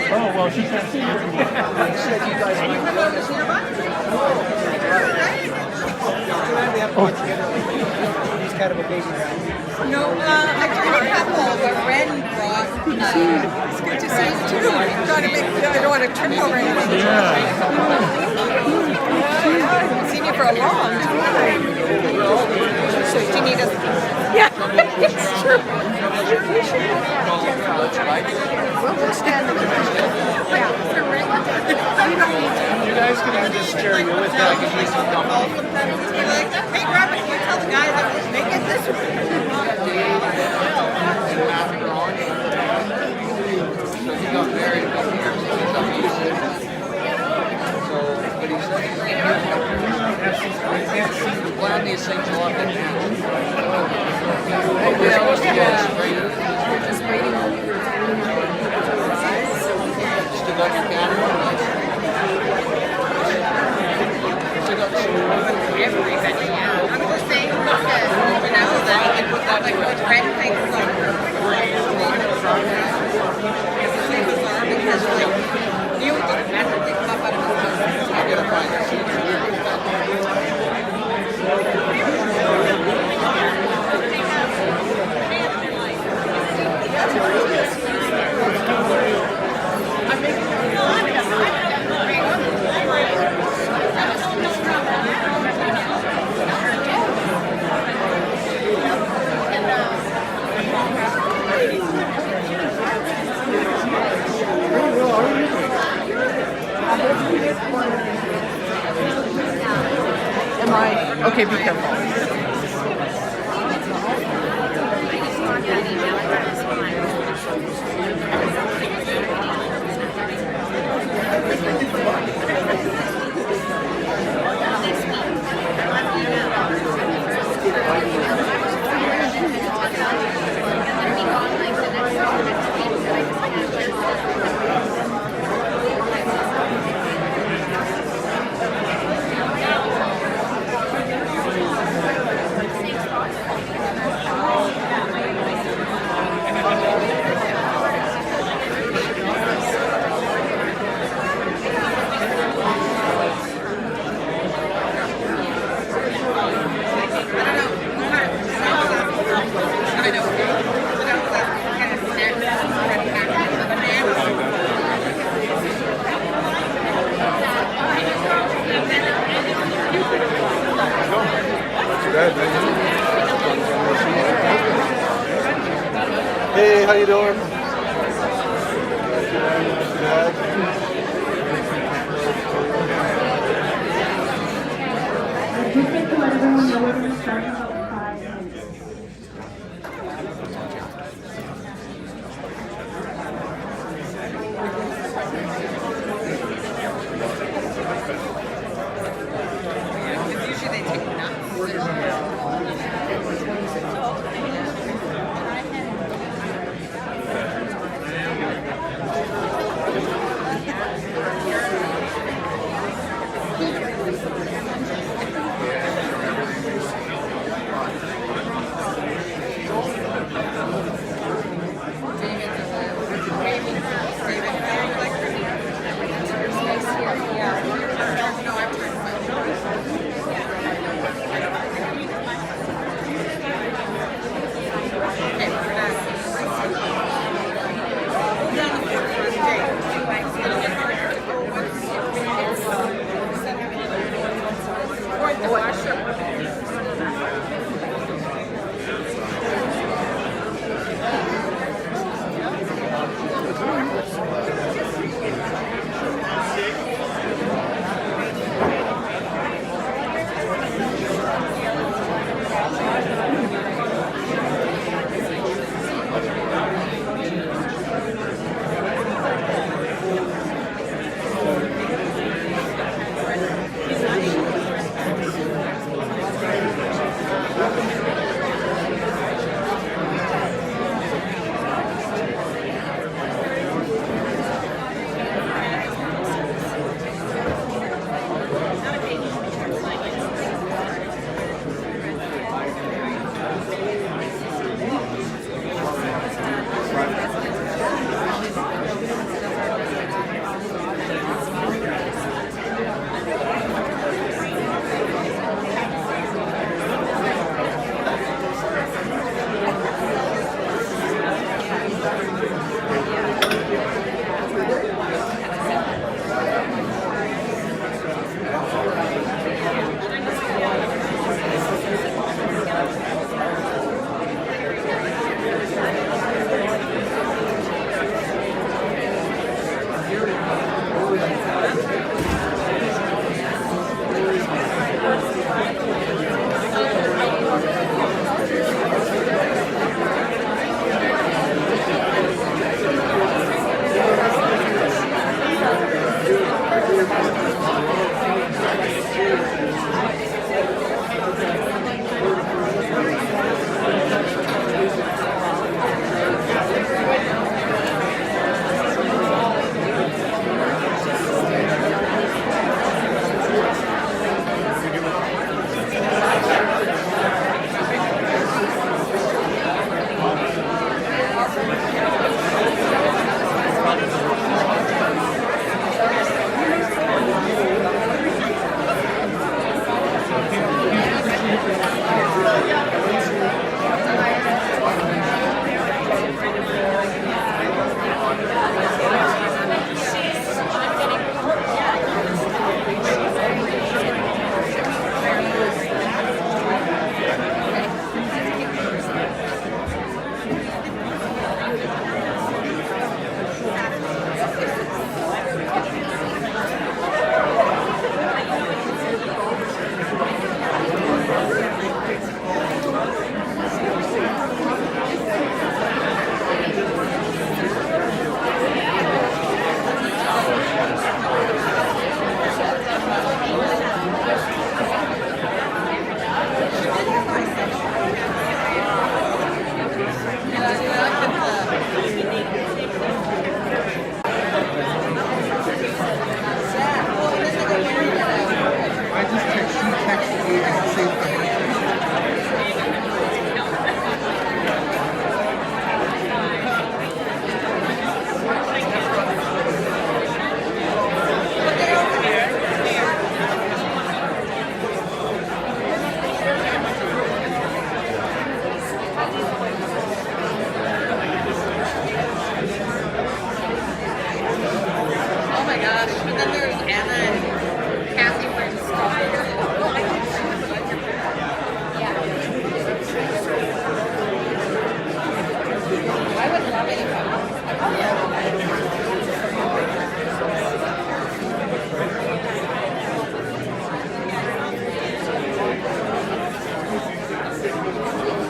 Oh, well, she can't see you. He's kind of a baby guy. No, I tried a couple, but Ren brought. It's good to see you too. I'm trying to make. I don't want to trip over anything. Yeah. I haven't seen you for a long time. So Ginny doesn't. Yeah, it's true. We'll just stand in the yeah. You guys can have this chair you're with. I can use some Sometimes it's like, hey, grab it. You tell the guy that was making this So he got married a couple years ago. He's up east. So, but he said to plan these things a lot differently. We're supposed to get straight. Still got your camera? Still got everybody. Yeah. I'm just saying that I can put that like with red things like because like you just magically pop out of the house. I gotta find the seats. Am I? Okay, be careful. Hey, how you doing? Usually they take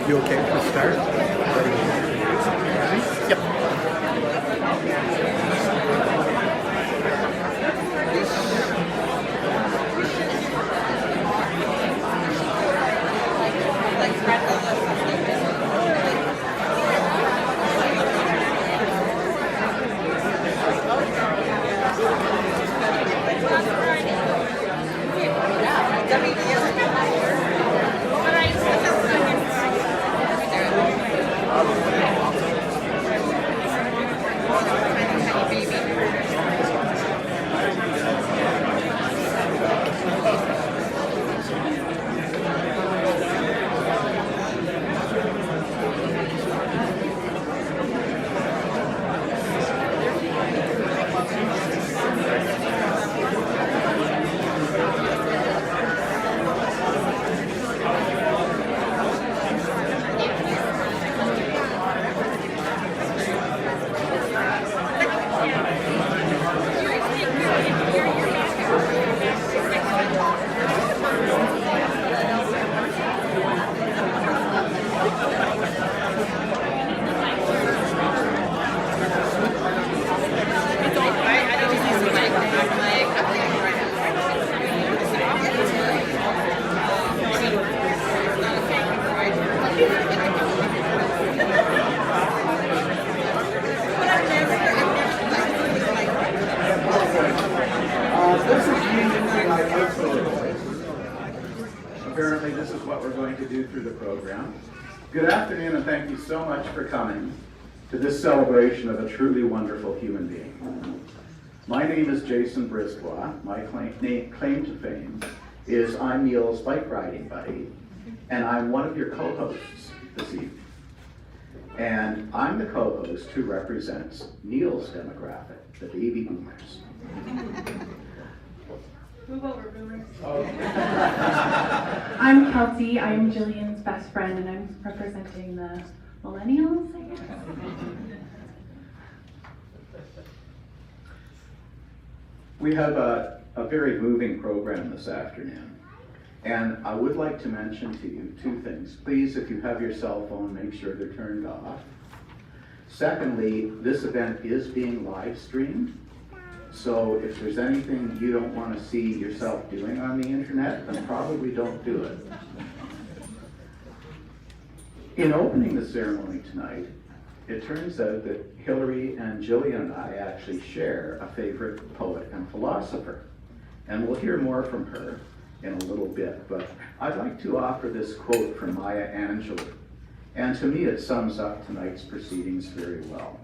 You okay to start? Yep. This is using my personal voice. Apparently this is what we're going to do through the program. Good afternoon and thank you so much for coming to this celebration of a truly wonderful human being. My name is Jason Brisbois. My claim to fame is I'm Neil's bike riding buddy, and I'm one of your co-hosts this evening. And I'm the co-host who represents Neil's demographic, the baby boomers. Move over, boomers. I'm Kelsey. I'm Jillian's best friend, and I'm representing the millennials, I guess. We have a very moving program this afternoon, and I would like to mention to you two things. Please, if you have your cell phone, make sure they're turned off. Secondly, this event is being live streamed. So if there's anything you don't want to see yourself doing on the internet, then probably don't do it. In opening the ceremony tonight, it turns out that Hillary and Jillian and I actually share a favorite poet and philosopher. And we'll hear more from her in a little bit, but I'd like to offer this quote from Maya Angelou. And to me, it sums up tonight's proceedings very well.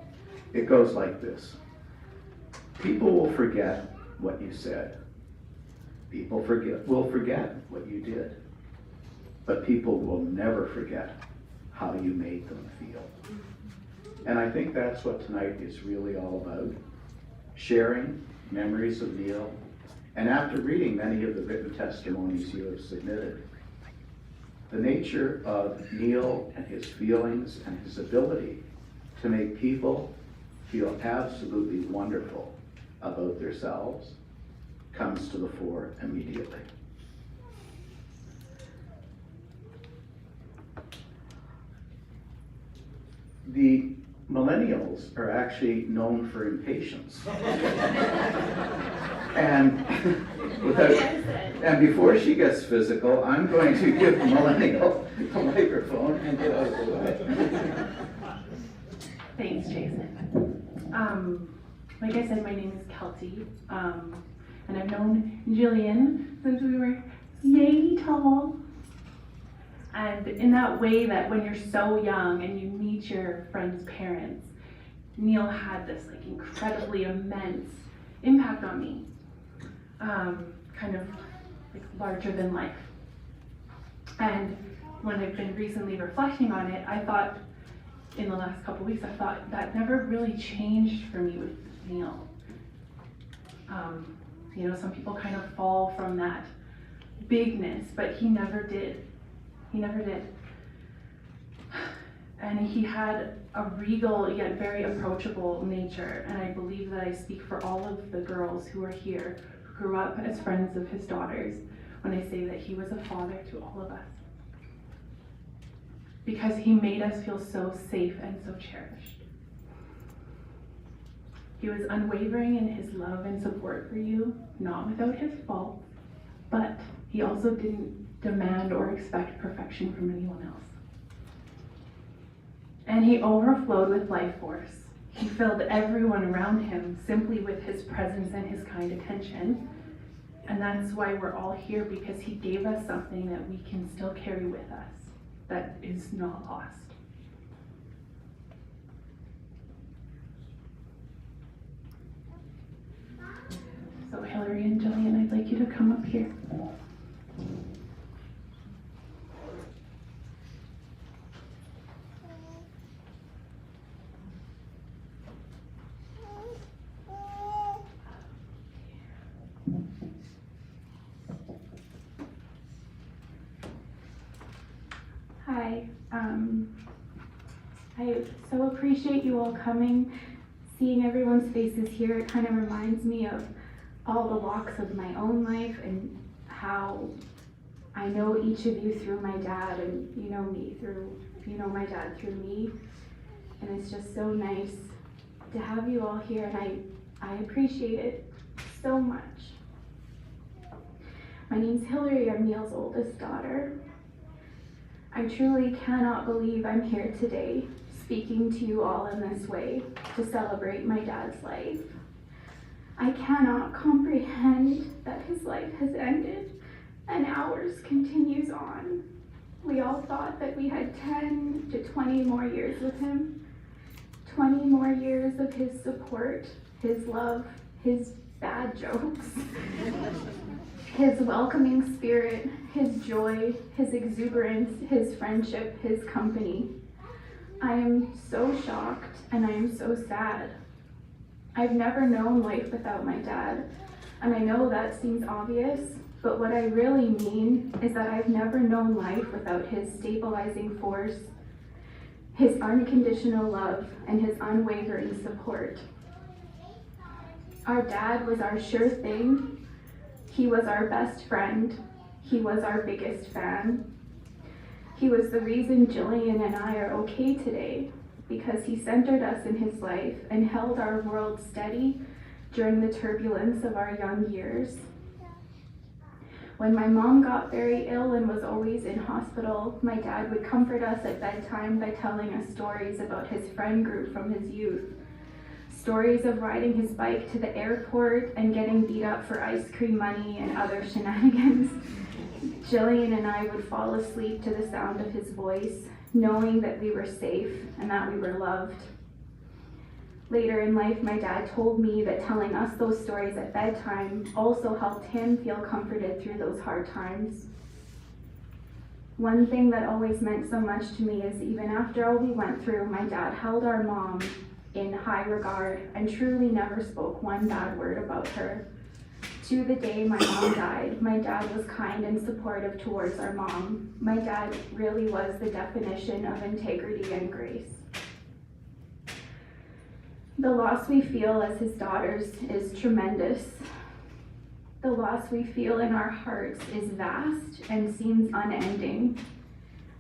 It goes like this. People will forget what you said. People will forget what you did. But people will never forget how you made them feel. And I think that's what tonight is really all about. Sharing memories of Neil. And after reading many of the written testimonies you have submitted, the nature of Neil and his feelings and his ability to make people feel absolutely wonderful about themselves comes to the fore immediately. The millennials are actually known for impatience. And before she gets physical, I'm going to give the millennial the microphone and get out of the way. Thanks, Jason. Like I said, my name is Kelsey, and I've known Jillian since we were yay tall. And in that way that when you're so young and you meet your friend's parents, Neil had this like incredibly immense impact on me, kind of like larger than life. And when I've been recently reflecting on it, I thought, in the last couple weeks, I thought that never really changed for me with Neil. You know, some people kind of fall from that bigness, but he never did. He never did. And he had a regal yet very approachable nature, and I believe that I speak for all of the girls who are here, who grew up as friends of his daughters, when I say that he was a father to all of us. because he made us feel so safe and so cherished. He was unwavering in his love and support for you, not without his fault, but he also didn't demand or expect perfection from anyone else. And he overflowed with life force. He filled everyone around him simply with his presence and his kind attention. And that's why we're all here, because he gave us something that we can still carry with us, that is not lost. So Hillary and Jillian, I'd like you to come up here. Hi, I so appreciate you all coming. Seeing everyone's faces here, it kind of reminds me of all the walks of my own life and how I know each of you through my dad, and you know my dad through me. And it's just so nice to have you all here, and I appreciate it so much. My name's Hillary, I'm Neil's oldest daughter. I truly cannot believe I'm here today, speaking to you all in this way to celebrate my dad's life. I cannot comprehend that his life has ended and ours continues on. We all thought that we had 10 to 20 more years with him, 20 more years of his support, his love, his bad jokes, his welcoming spirit, his joy, his exuberance, his friendship, his company. I am so shocked and I am so sad. I've never known life without my dad, and I know that seems obvious, but what I really mean is that I've never known life without his stabilizing force, his unconditional love, and his unwavering support. Our dad was our sure thing. He was our best friend. He was our biggest fan. He was the reason Jillian and I are okay today, because he centered us in his life and held our world steady during the turbulence of our young years. When my mom got very ill and was always in hospital, my dad would comfort us at bedtime by telling us stories about his friend group from his youth. Stories of riding his bike to the airport and getting beat up for ice cream money and other shenanigans. Jillian and I would fall asleep to the sound of his voice, knowing that we were safe and that we were loved. Later in life, my dad told me that telling us those stories at bedtime also helped him feel comforted through those hard times. One thing that always meant so much to me is even after all we went through, my dad held our mom in high regard and truly never spoke one bad word about her. To the day my mom died, my dad was kind and supportive towards our mom. My dad really was the definition of integrity and grace. The loss we feel as his daughters is tremendous. The loss we feel in our hearts is vast and seems unending.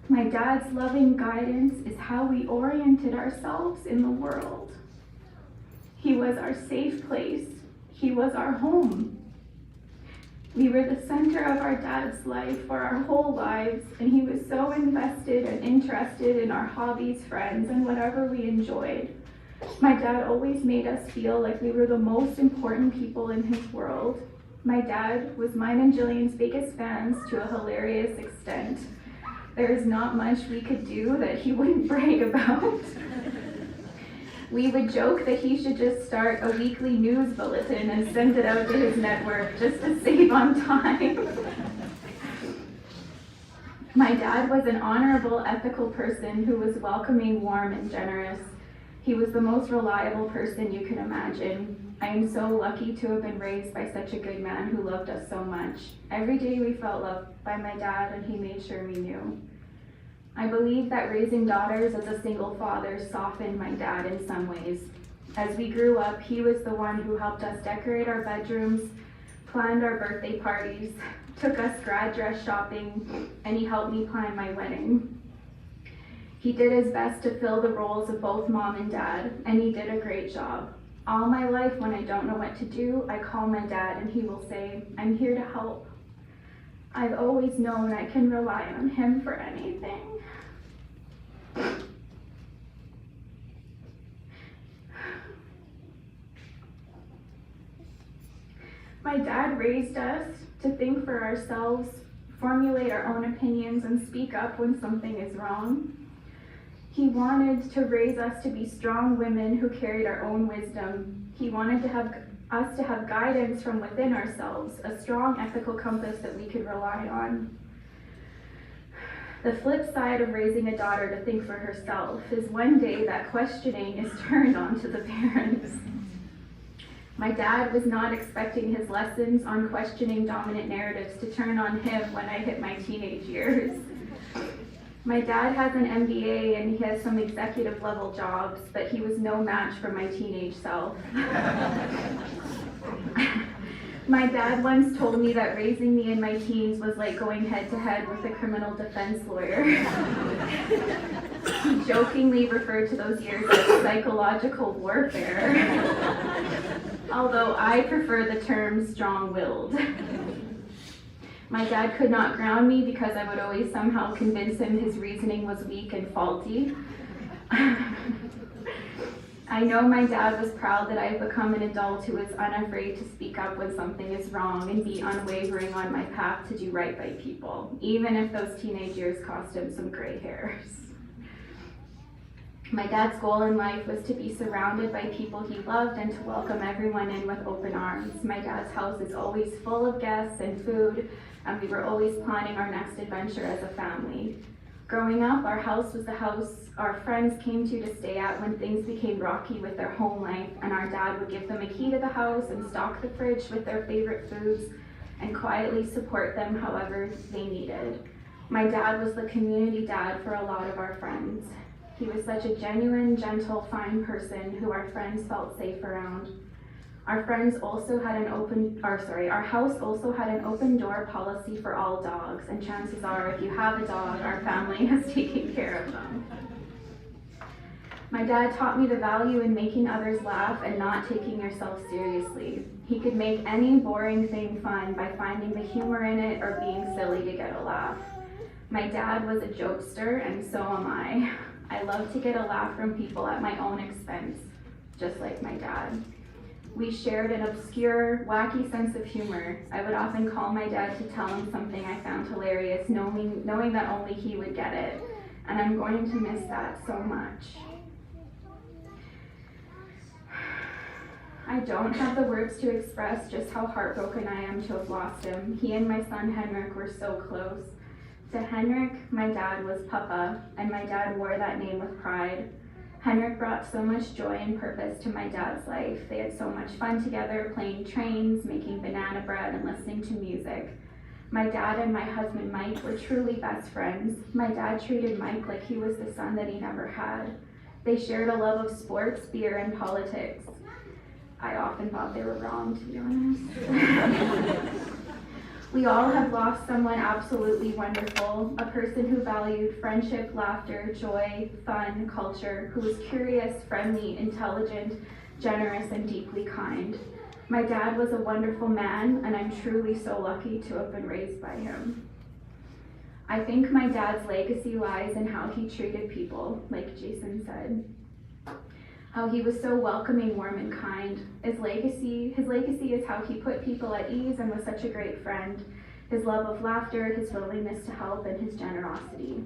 My dad's loving guidance is how we oriented ourselves in the world. He was our safe place. He was our home. We were the center of our dad's life for our whole lives, and he was so invested and interested in our hobbies, friends, and whatever we enjoyed. My dad always made us feel like we were the most important people in his world. My dad was mine and Jillian's biggest fans to a hilarious extent. There is not much we could do that he wouldn't brag about. We would joke that he should just start a weekly news bulletin and send it out to his network just to save on time. My dad was an honorable, ethical person who was welcoming, warm, and generous. He was the most reliable person you could imagine. I am so lucky to have been raised by such a good man who loved us so much. Every day we felt loved by my dad, and he made sure we knew. I believe that raising daughters as a single father softened my dad in some ways. As we grew up, he was the one who helped us decorate our bedrooms, planned our birthday parties, took us grad dress shopping, and he helped me plan my wedding. He did his best to fill the roles of both mom and dad, and he did a great job. All my life, when I don't know what to do, I call my dad and he will say, "I'm here to help." I've always known I can rely on him for anything. My dad raised us to think for ourselves, formulate our own opinions, and speak up when something is wrong. He wanted to raise us to be strong women who carried our own wisdom. He wanted us to have guidance from within ourselves, a strong ethical compass that we could rely on. The flip side of raising a daughter to think for herself is one day that questioning is turned onto the parents. My dad was not expecting his lessons on questioning dominant narratives to turn on him when I hit my teenage years. My dad has an MBA and he has some executive level jobs, but he was no match for my teenage self. My dad once told me that raising me in my teens was like going head to head with a criminal defense lawyer. He jokingly referred to those years as psychological warfare, although I prefer the term strong-willed. My dad could not ground me because I would always somehow convince him his reasoning was weak and faulty. I know my dad was proud that I've become an adult who is unafraid to speak up when something is wrong and be unwavering on my path to do right by people, even if those teenage years cost him some gray hairs. My dad's goal in life was to be surrounded by people he loved and to welcome everyone in with open arms. My dad's house is always full of guests and food, and we were always planning our next adventure as a family. Growing up, our house was the house our friends came to stay at when things became rocky with their home life, and our dad would give them a key to the house and stock the fridge with their favorite foods and quietly support them however they needed. My dad was the community dad for a lot of our friends. He was such a genuine, gentle, fine person who our friends felt safe around. Our house also had an open door policy for all dogs, and chances are if you have a dog, our family has taken care of them. My dad taught me the value in making others laugh and not taking yourself seriously. He could make any boring thing fun by finding the humor in it or being silly to get a laugh. My dad was a jokester, and so am I. I love to get a laugh from people at my own expense, just like my dad. We shared an obscure, wacky sense of humor. I would often call my dad to tell him something I found hilarious, knowing that only he would get it. And I'm going to miss that so much. I don't have the words to express just how heartbroken I am to have lost him. He and my son Henrik were so close. To Henrik, my dad was Papa, and my dad wore that name with pride. Henrik brought so much joy and purpose to my dad's life. They had so much fun together, playing trains, making banana bread, and listening to music. My dad and my husband Mike were truly best friends. My dad treated Mike like he was the son that he never had. They shared a love of sports, beer, and politics. I often thought they were wrong, to be honest. We all have lost someone absolutely wonderful, a person who valued friendship, laughter, joy, fun, culture, who was curious, friendly, intelligent, generous, and deeply kind. My dad was a wonderful man, and I'm truly so lucky to have been raised by him. I think my dad's legacy lies in how he treated people, like Jason said. How he was so welcoming, warm, and kind. His legacy is how he put people at ease and was such a great friend. His love of laughter, his willingness to help, and his generosity.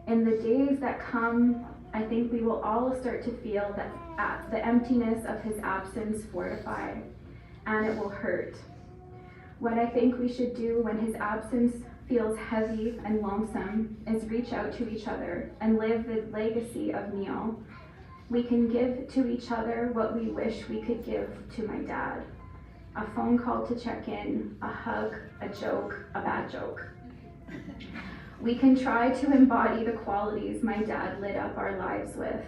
In the days that come, I think we will all start to feel the emptiness of his absence fortify, and it will hurt. What I think we should do when his absence feels heavy and lonesome is reach out to each other and live the legacy of Neil. We can give to each other what we wish we could give to my dad. A phone call to check in, a hug, a joke, a bad joke. We can try to embody the qualities my dad lit up our lives with: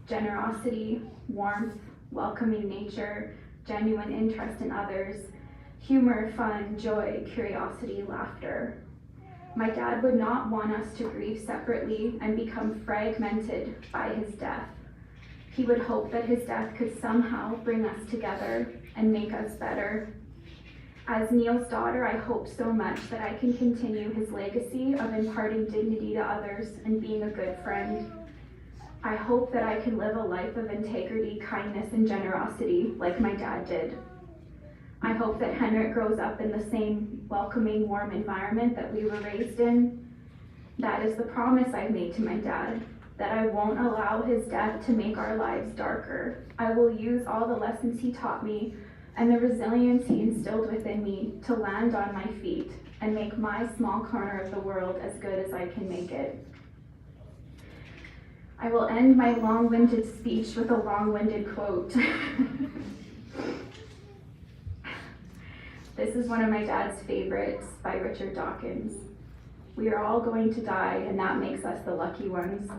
generosity, warmth, welcoming nature, genuine interest in others, humor, fun, joy, curiosity, laughter. My dad would not want us to grieve separately and become fragmented by his death. He would hope that his death could somehow bring us together and make us better. As Neil's daughter, I hope so much that I can continue his legacy of imparting dignity to others and being a good friend. I hope that I can live a life of integrity, kindness, and generosity like my dad did. I hope that Henrik grows up in the same welcoming, warm environment that we were raised in. That is the promise I've made to my dad, that I won't allow his death to make our lives darker. I will use all the lessons he taught me and the resilience he instilled within me to land on my feet and make my small corner of the world as good as I can make it. I will end my long-winded speech with a long-winded quote. This is one of my dad's favorites by Richard Dawkins. We are all going to die, and that makes us the lucky ones.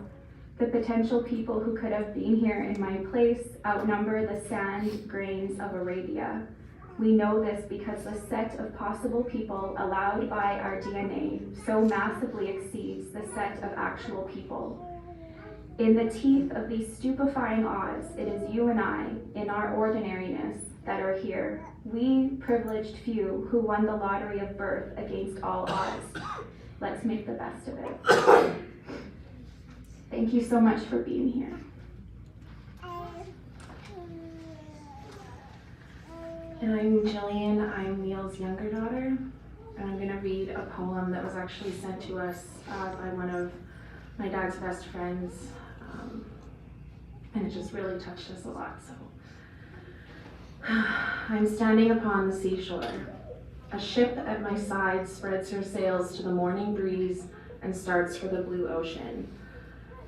The potential people who could have been here in my place outnumber the sand grains of Arabia. We know this because the set of possible people allowed by our DNA so massively exceeds the set of actual people. In the teeth of these stupefying odds, it is you and I, in our ordinariness, that are here. We privileged few who won the lottery of birth against all odds. Let's make the best of it. Thank you so much for being here. And I'm Jillian, I'm Neil's younger daughter, and I'm going to read a poem that was actually sent to us by one of my dad's best friends, and it just really touched us a lot. So, I'm standing upon the seashore. A ship at my side spreads her sails to the morning breeze and starts for the blue ocean.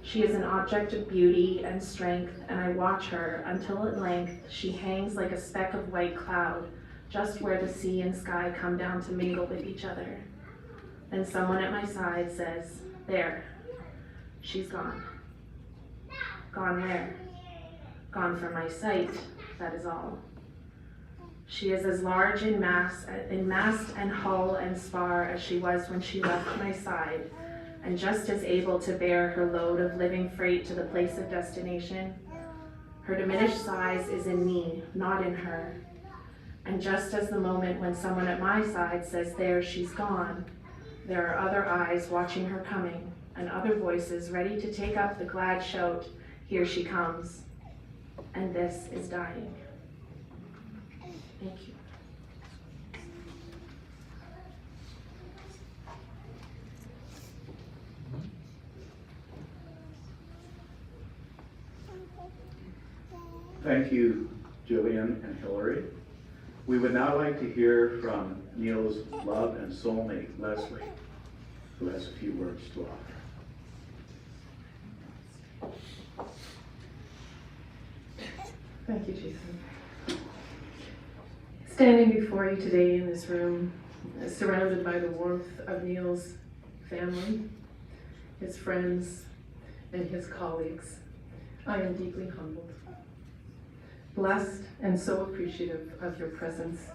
She is an object of beauty and strength, and I watch her until at length she hangs like a speck of white cloud, just where the sea and sky come down to mingle with each other. Then someone at my side says, "There, she's gone." Gone where? Gone from my sight, that is all. She is as large in mast and hull and spar as she was when she left my side, and just as able to bear her load of living freight to the place of destination. Her diminished size is in me, not in her. And just as the moment when someone at my side says, "There, she's gone," there are other eyes watching her coming, and other voices ready to take up the glad shout, "Here she comes." And this is dying. Thank you. Thank you, Jillian and Hillary. We would now like to hear from Neil's love and soulmate, Leslie, who has a few words to offer. Thank you, Jason. Standing before you today in this room, surrounded by the warmth of Neil's family, his friends, and his colleagues, I am deeply humbled, blessed, and so appreciative of your presence,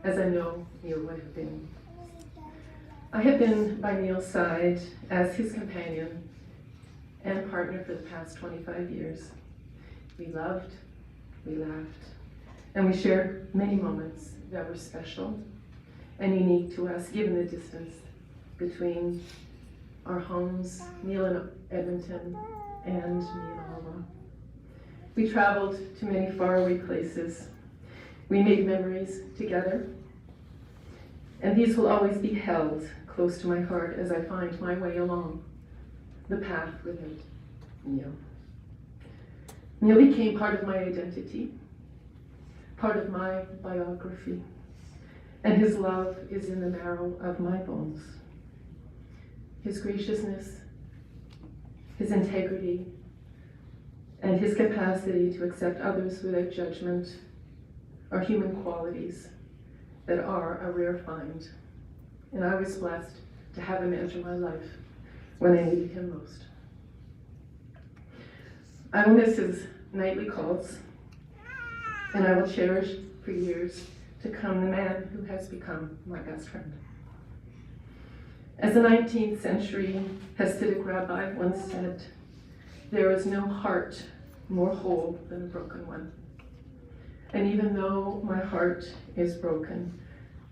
as I know Neil would have been. I have been by Neil's side as his companion and partner for the past 25 years. We loved, we laughed, and we shared many moments that were special and unique to us, given the distance between our homes, Neil in Edmonton and me in Ottawa. We traveled to many faraway places. We made memories together, and these will always be held close to my heart as I find my way along the path within Neil. Neil became part of my identity, part of my biography, and his love is in the marrow of my bones. His graciousness, his integrity, and his capacity to accept others without judgment are human qualities that are a rare find. And I was blessed to have him enter my life when I needed him most. I will miss his nightly calls, and I will cherish for years to come the man who has become my best friend. As a 19th century Hasidic rabbi once said, there is no heart more whole than a broken one. And even though my heart is broken,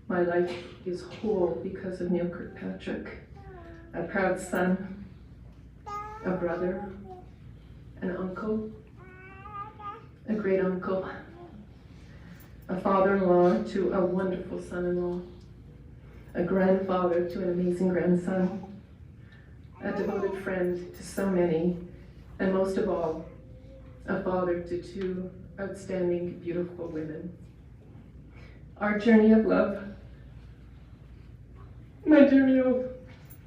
my life is whole because of Neil Kirkpatrick, a proud son, a brother, an uncle, a great uncle, a father-in-law to a wonderful son-in-law, a grandfather to an amazing grandson, a devoted friend to so many, and most of all, a father to two outstanding, beautiful women. Our journey of love, my journey will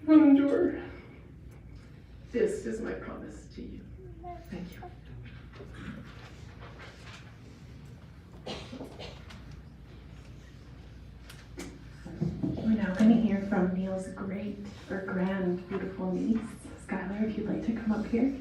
endure. This is my promise to you. Thank you. We're now going to hear from Neil's great or grand, beautiful niece. Skylar, if you'd like to come up here.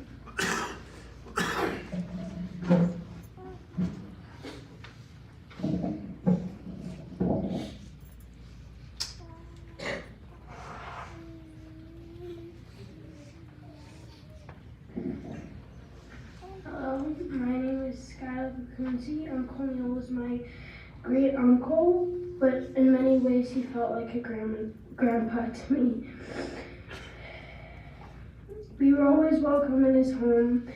Hello, my name is Skylar Bakunzi. Uncle Neil was my great uncle, but in many ways he felt like a grandpa to me. We were always welcome in his home,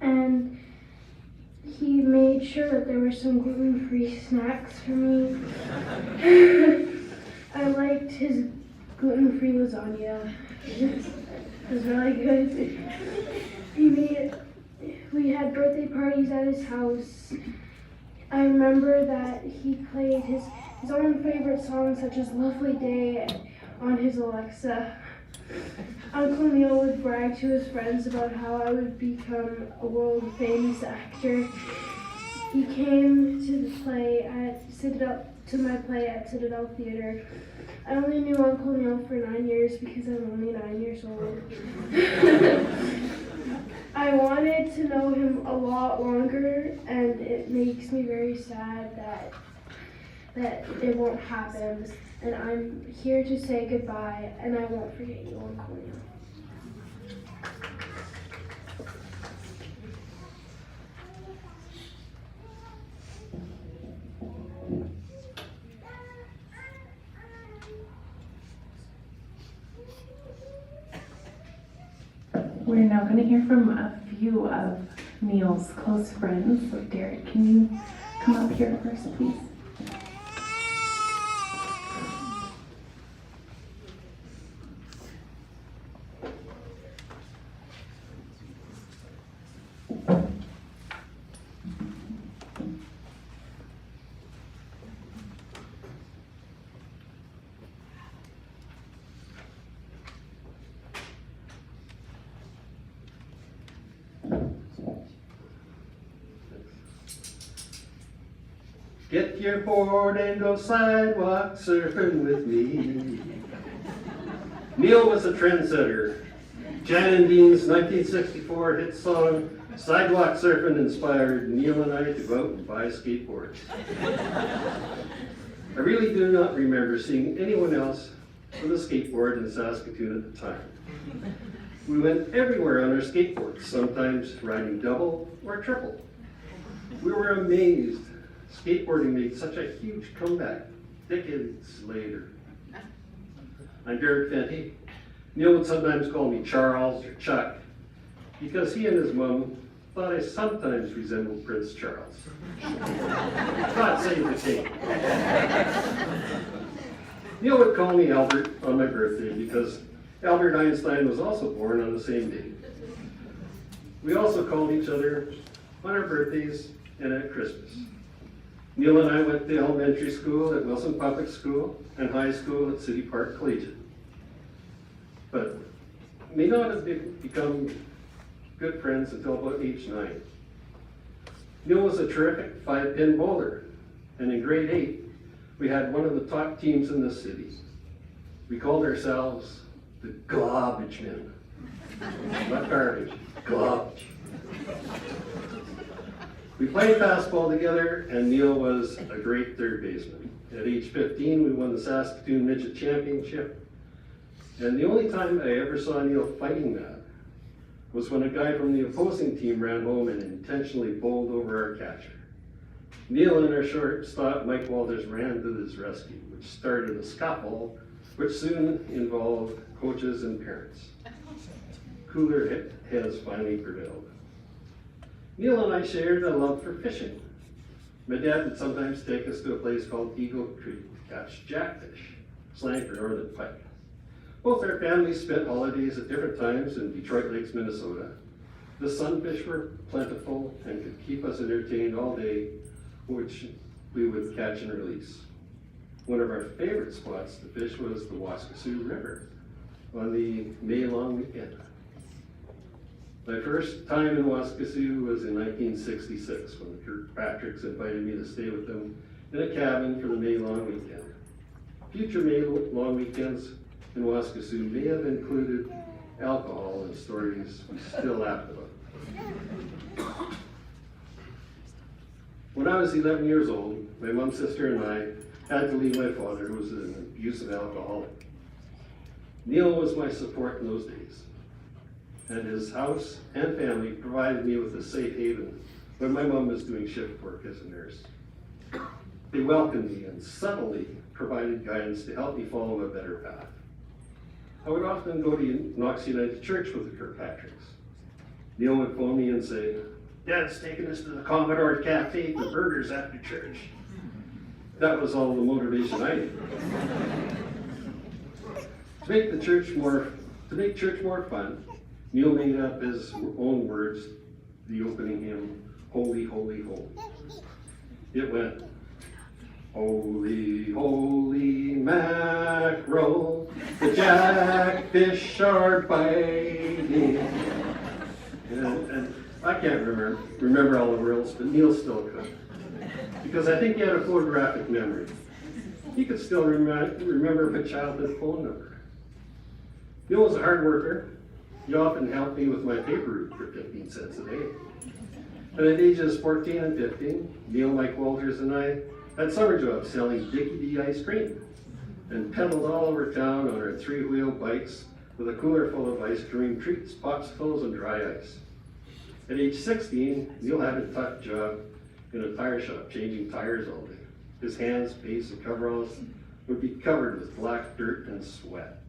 and he made sure that there were some gluten-free snacks for me. I liked his gluten-free lasagna. It was really good. We had birthday parties at his house. I remember that he played his own favorite songs such as Lovely Day on his Alexa. Uncle Neil would brag to his friends about how I would become a world famous actor. He came to my play at Citadel Theater. I only knew Uncle Neil for 9 years because I'm only 9 years old. I wanted to know him a lot longer, and it makes me very sad that it won't happen. And I'm here to say goodbye, and I won't forget you, Uncle Neil. We're now going to hear from a few of Neil's close friends. So Derek, can you come up here first, please? Get your board and go sidewalk surfing with me. Neil was a trendsetter. Jan and Dean's 1964 hit song, Sidewalk Surfing, inspired Neil and I to go out and buy skateboards. I really do not remember seeing anyone else with a skateboard in Saskatoon at the time. We went everywhere on our skateboards, sometimes riding double or triple. We were amazed skateboarding made such a huge comeback decades later. I'm Derek Fenty. Neil would sometimes call me Charles or Chuck because he and his mom thought I sometimes resembled Prince Charles. God save the king. Neil would call me Albert on my birthday because Albert Einstein was also born on the same day. We also called each other on our birthdays and at Christmas. Neil and I went to elementary school at Wilson Public School and high school at City Park Collegiate, but may not have become good friends until about age 9. Neil was a terrific 5-pin bowler, and in grade 8, we had one of the top teams in the city. We called ourselves the Garbage Men. Not garbage, garbage. We played basketball together, and Neil was a great third baseman. At age 15, we won the Saskatoon Midget Championship. And the only time I ever saw Neil fighting that was when a guy from the opposing team ran home and intentionally bowled over our catcher. Neil and our shortstop, Mike Walters, ran to his rescue, which started a scuffle, which soon involved coaches and parents. Cooler heads finally prevailed. Neil and I shared a love for fishing. My dad would sometimes take us to a place called Eagle Creek to catch jackfish, slang for northern pike. Both our families spent holidays at different times in Detroit Lakes, Minnesota. The sunfish were plentiful and could keep us entertained all day, which we would catch and release. One of our favorite spots to fish was the Waskesiu River on the May long weekend. My first time in Waskesiu was in 1966 when the Kirkpatricks invited me to stay with them in a cabin for the May long weekend. Future May long weekends in Waskesiu may have included alcohol and stories we still laugh about. When I was 11 years old, my mom, sister, and I had to leave my father, who was an abusive alcoholic. Neil was my support in those days, and his house and family provided me with a safe haven when my mom was doing shift work as a nurse. They welcomed me and subtly provided guidance to help me follow a better path. I would often go to Knox United Church with the Kirkpatricks. Neil would phone me and say, "Dad's taking us to the Commodore Cafe for burgers after church." That was all the motivation I needed. To make church more fun, Neil made up his own words, the opening hymn, "Holy, Holy, Holy." It went, "Holy, holy mackerel, the jackfish are biting." And I can't remember all the words, but Neil still could. Because I think he had a photographic memory. He could still remember my childhood phone number. Neil was a hard worker. He often helped me with my paper route for 15 cents a day. And at ages 14 and 15, Neil, Mike Walters, and I had summer jobs selling Dickie D ice cream and pedaled all over town on our three-wheel bikes with a cooler full of ice cream treats, popsicles, and dry ice. At age 16, Neil had a tough job in a tire shop, changing tires all day. His hands, face, and coveralls would be covered with black dirt and sweat.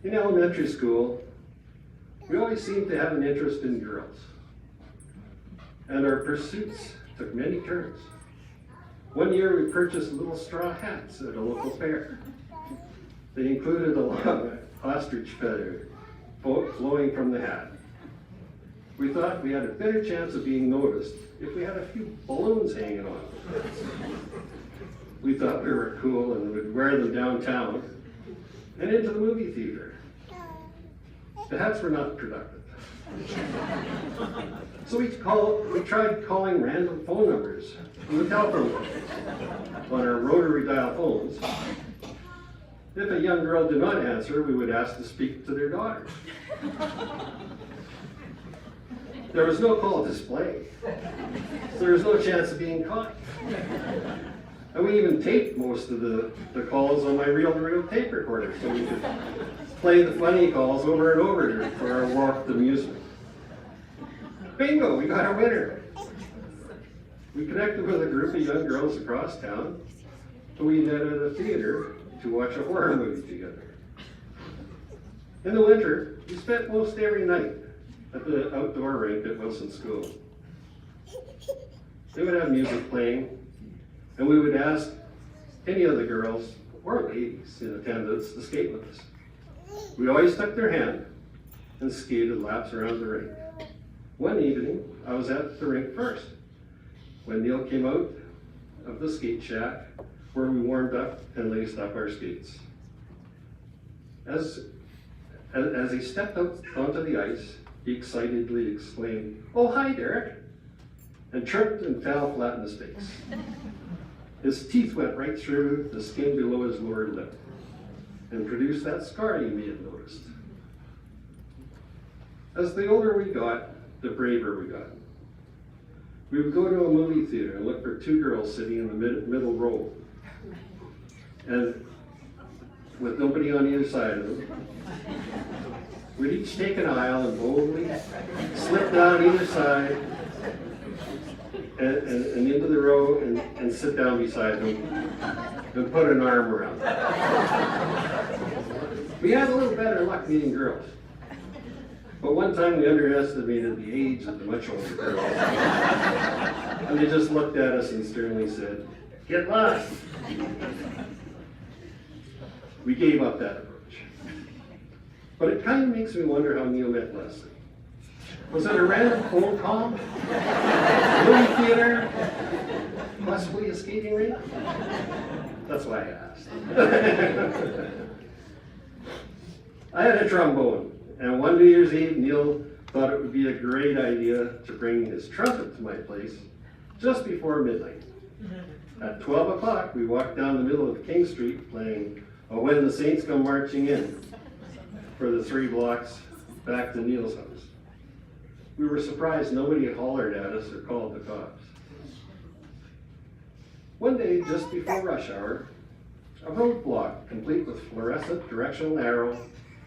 In elementary school, we always seemed to have an interest in girls, and our pursuits took many turns. One year we purchased little straw hats at a local fair. They included a long ostrich feather flowing from the hat. We thought we had a better chance of being noticed if we had a few balloons hanging on. We thought we were cool and would wear them downtown and into the movie theater. The hats were not productive. So we tried calling random phone numbers from the telephone booth on our rotary dial phones. If a young girl did not answer, we would ask to speak to their daughter. There was no call display, so there was no chance of being caught. And we even taped most of the calls on my reel-to-reel tape recorder so we could play the funny calls over and over for our warped amusement. Bingo, we got a winner. We connected with a group of young girls across town who we met at a theater to watch a horror movie together. In the winter, we spent most every night at the outdoor rink at Wilson School. They would have music playing, and we would ask any of the girls or ladies in attendance to skate with us. We always took their hand and skated laps around the rink. One evening, I was at the rink first, when Neil came out of the skate shack where we warmed up and laced up our skates. As he stepped out onto the ice, he excitedly exclaimed, "Oh, hi, Derek," and tripped and fell flat in his face. His teeth went right through the skin below his lower lip and produced that scar you may have noticed. As the older we got, the braver we got. We would go to a movie theater and look for two girls sitting in the middle row. And with nobody on either side of them, we'd each take an aisle and boldly slip down either side and into the row and sit down beside them and put an arm around them. We had a little better luck meeting girls. But one time we underestimated the age of the much older girls. And they just looked at us and sternly said, "Get lost." We gave up that approach. But it kind of makes me wonder how Neil met Leslie. Was it a random phone call? Movie theater? Possibly a skating rink? That's why I asked. I had a trombone, and one New Year's Eve, Neil thought it would be a great idea to bring his trumpet to my place just before midnight. At 12 o'clock, we walked down the middle of King Street playing "Oh, When the Saints Come Marching In" for the 3 blocks back to Neil's house. We were surprised nobody hollered at us or called the cops. One day, just before rush hour, a roadblock complete with fluorescent directional arrow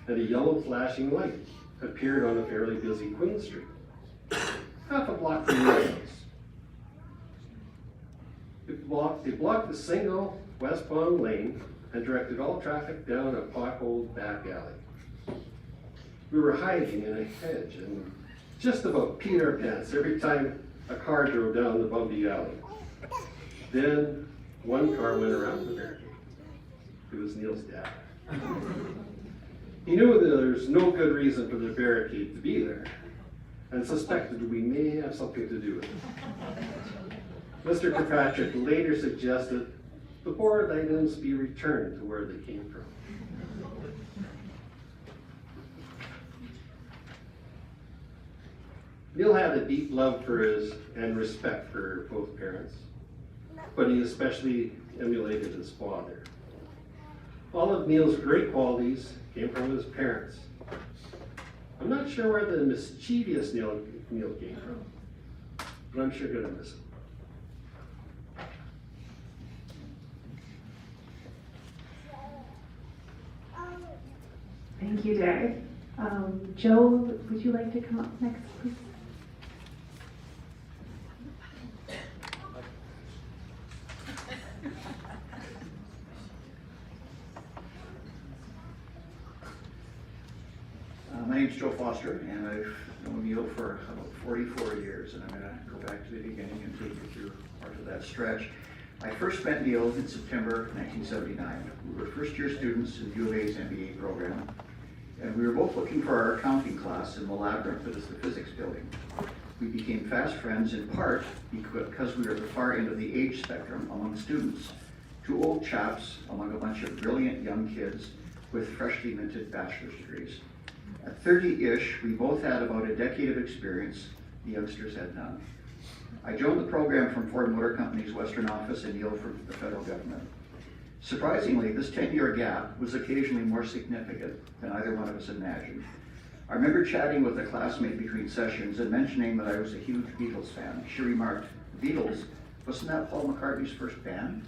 and a yellow flashing light appeared on a fairly busy Queen Street, half a block from Neil's house. It blocked a single westbound lane and directed all traffic down a potholed back alley. We were hiding in a hedge and just about peed our pants every time a car drove down the bumpy alley. Then one car went around the barricade. It was Neil's dad. He knew that there was no good reason for the barricade to be there and suspected we may have something to do with it. Mr. Kirkpatrick later suggested the board items be returned to where they came from. Neil had a deep love for and respect for both parents, but he especially emulated his father. All of Neil's great qualities came from his parents. I'm not sure where the mischievous Neil came from, but I'm sure gonna miss him. Thank you, Derek. Joe, would you like to come up next, please? My name's Joe Foster, and I've known Neil for about 44 years, and I'm going to go back to the beginning and take you through part of that stretch. I first met Neil in September 1979. We were first-year students in U of A's MBA program, and we were both looking for our accounting class in the labyrinth that is the physics building. We became fast friends in part because we were at the far end of the age spectrum among students, 2 old chaps among a bunch of brilliant young kids with freshly minted bachelor's degrees. At 30-ish, we both had about a decade of experience. The youngsters had none. I joined the program from Ford Motor Company's Western office and Neil from the federal government. Surprisingly, this 10-year gap was occasionally more significant than either one of us imagined. I remember chatting with a classmate between sessions and mentioning that I was a huge Beatles fan. She remarked, "Beatles? Wasn't that Paul McCartney's first band?"